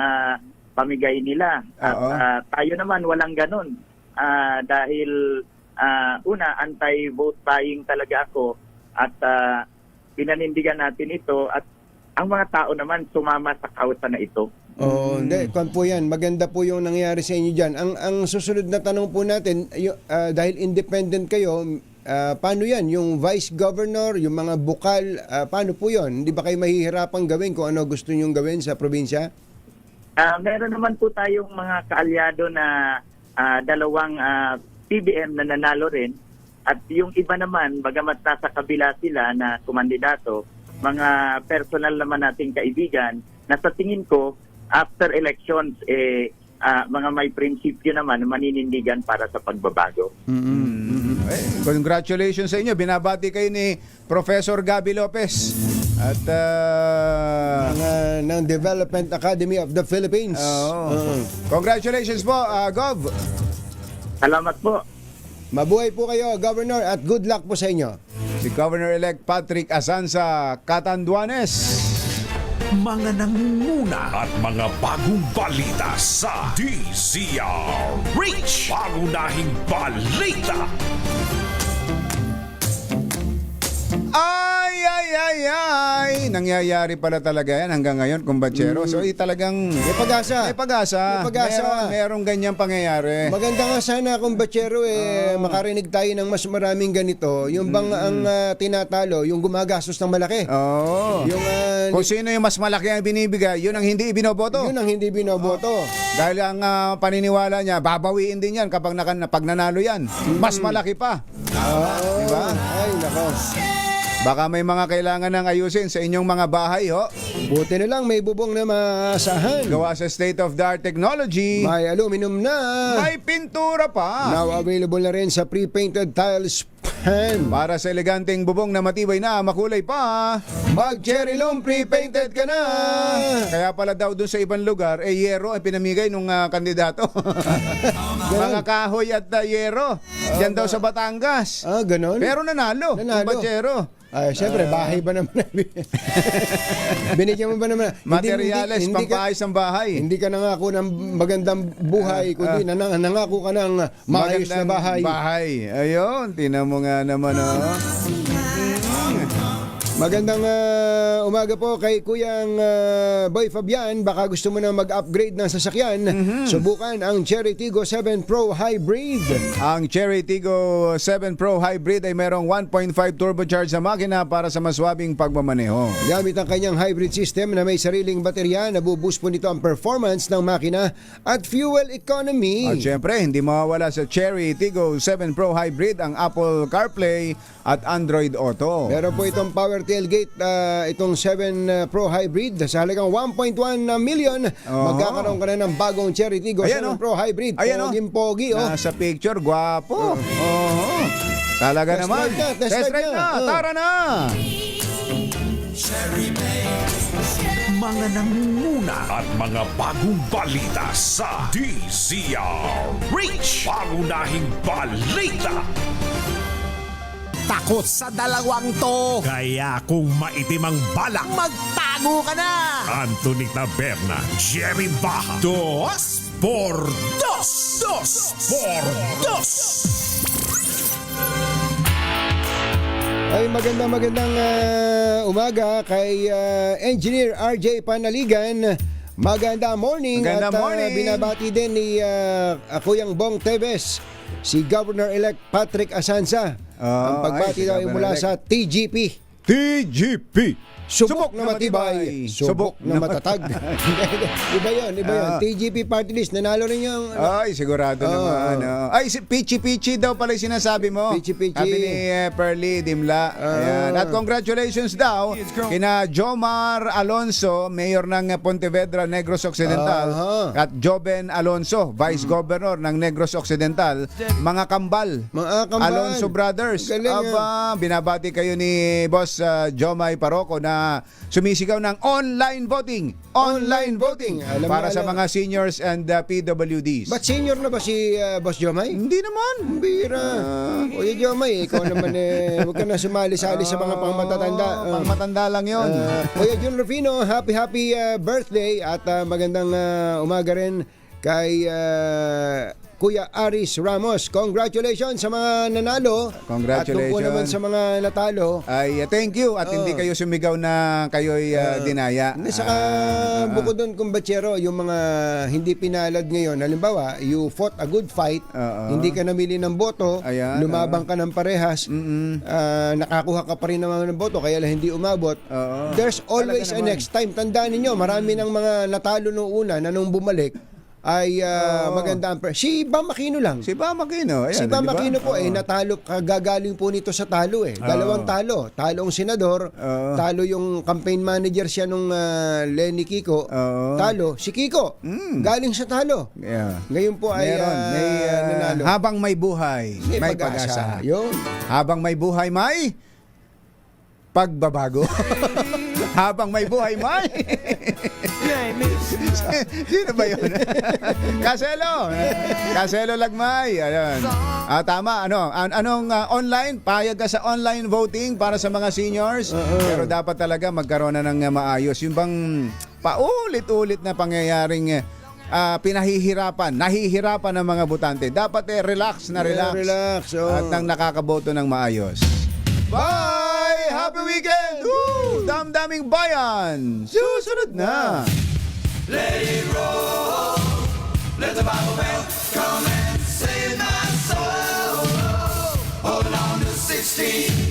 pamigay nila. At tayo naman walang ganun. Dahil una, anti-vote buying talaga ako at pinanindigan natin ito at ang mga tao naman sumama sa kausa na ito. Hindi, kung po yan, maganda po yung nangyari sa inyo dyan. Ang susunod na tanong po natin, dahil independent kayo, paano yan? Yung vice governor, yung mga bukal, paano po yun? Hindi ba kayo mahihirapang gawin kung ano gusto nyong gawin sa probinsya? Meron naman po tayong mga kaalyado na dalawang PBM na nanalo rin. At yung iba naman, bagamat nasa kabila sila na kumandidato, mga personal naman nating kaibigan na sa tingin ko, after elections, mga may prinsipyo naman maninindigan para sa pagbabago. Congratulations sa inyo. Binabati kayo ni Professor Gabby Lopez at ng Development Academy of the Philippines. Congratulations po, Gov. Salamat po. Mabuhay po kayo, Governor, at good luck po sa inyo. Si Governor-elect Patrick Asanza Catanduanes. Mga nangunguna at mga bagong balita sa DZRH. Pangunahing balita. Ay! Nangyayari pala talaga yan hanggang ngayon, kumbachero. So, talagang... May pag-asa. May pag-asa. May pag-asa. Merong ganyang pangyayari. Maganda nga sana kung batsero makarinig tayo ng mas maraming ganito. Yung bang ang tinatalo, yung gumagastos ng malaki. Yung kung sino yung mas malaki ang binibigay, yun ang hindi ibinoboto. Yun ang hindi binoboto. Dahil ang paniniwala niya, babawiin din yan kapag pag nanalo yan. Mas malaki pa. Diba? Ay, nako. Baka may mga kailangan ng ayusin sa inyong mga bahay, ho. Buti na lang may bubong na maasahan. Gawa sa state-of-the-art technology. May aluminum na. May pintura pa. Now available na rin sa pre-painted tiles pan. Para sa eleganteng bubong na matibay na, makulay pa. Mag-cherry loam pre-painted ka na. Kaya pala daw doon sa ibang lugar, yero ang pinamigay nung kandidato. Mga kahoy at yero. Diyan daw sa Batangas. Ganon? Pero nanalo. Kumbachero. Ay, siyempre, bahay ba naman? Binigyan mo ba naman? Materials, pampaayos ng bahay. Hindi ka nangako ng magandang buhay, kundi nangako ka ng maayos na bahay. Ayun, tinan mo nga naman, Magandang umaga po kay Kuyang Boy Fabian. Baka gusto mo na mag-upgrade ng sasakyan. Subukan ang Cherry Tiggo 7 Pro Hybrid. Ang Cherry Tiggo 7 Pro Hybrid ay merong 1.5 turbocharged na makina para sa maswabing pagmamaneho. Gamit ang kanyang hybrid system na may sariling baterya, nabuboost po nito ang performance ng makina at fuel economy. At syempre, hindi mawawala sa Cherry Tiggo 7 Pro Hybrid ang Apple CarPlay at Android Auto. Meron po itong power tailgate, itong 7 Pro Hybrid sa halagang 1.1 million. Magkakaroon ka na ng bagong Cherry Tiggo 7 Pro Hybrid. Poging-pogi. Nasa picture, gwapo. Talaga Test naman. Test drive na. Tara na. Mga nangunguna at mga bagong balita sa DZRH. Pangunahing balita. Takot sa dalawang to. Kaya kung maitim ang balak, Magtago ka na. Anthony Taberna, Jerry Baja, 2 por 2. 2 por 2. Ay magandang umaga kay Engineer RJ Panaligan. Magandang morning. Magandang morning. Binabati din ni Kuyang Bong Teves si Governor-elect Patrick Asanza. Ang pagbati daw ay mula sa TGP. TGP. Subok na matibay, subok na matatag. Iba yun. TGP party list, nanalo rin yung... Ay, sigurado naman. Ay, si Pichi daw pala yung sinasabi mo. Pichi. Sabi ni Perly Dimla. Ayan. At congratulations daw kina Jomar Alonso, Mayor ng Pontevedra, Negros Occidental, at Joven Alonso, Vice Governor ng Negros Occidental. Mga kambal. Alonso Brothers. Galing, Aba, binabati kayo ni Boss Jomay Paroco na sumisigaw ng online voting. Online voting. Para sa mga seniors and PWDs. Ba't senior na ba si Boss Jomay? Hindi naman. Bira. Kuya Jomay, ikaw naman huwag ka na sumali-sali sa mga pangmatatanda. Pangmatanda lang yun. Kuya Jun Rufino, happy birthday at magandang umaga rin kay Kuya Aris Ramos. Congratulations sa mga nanalo. Congratulations. At tungkol naman sa mga natalo. Ay, thank you. At hindi kayo sumigaw na kayo'y dinaya. Saka bukod doon, kumbachero, yung mga hindi pinalad ngayon, halimbawa, you fought a good fight, hindi ka namili ng boto, Ayan, lumabang ka ng parehas, nakakuha ka pa rin naman ng boto, kaya lang hindi umabot. There's always a next time. Tandaan ninyo, marami ng mga natalo noong una na nung bumalik, ay maganda ang si Bam Aquino lang. Si Bam Aquino. Ayan, Si Bam di ba? Aquino po natalo, kagagaling po nito sa talo Dalawang talo. Talo ang senador, talo yung campaign manager siya nung Lenny Kiko. Talo si Kiko. Galing sa talo. Yeah. Ngayon po ay may nanalo. habang may buhay, may pag-asa. Yun. Habang may buhay, may pagbabago. Habang may buhay, may sino ba yun? Kaselo Lagmay. Ayun. Tama, anong online? Payag ka sa online voting para sa mga seniors? Pero dapat talaga magkaroon na ng maayos. Yung bang paulit-ulit na pangyayaring nahihirapan ng mga botante. Dapat relax. Relax. At nang nakakaboto ng maayos. Bye! Happy weekend! Woo! Damdaming bayan! Susunod na! Let it roll. Let the Bible bell come and save my soul. Hold on to 16.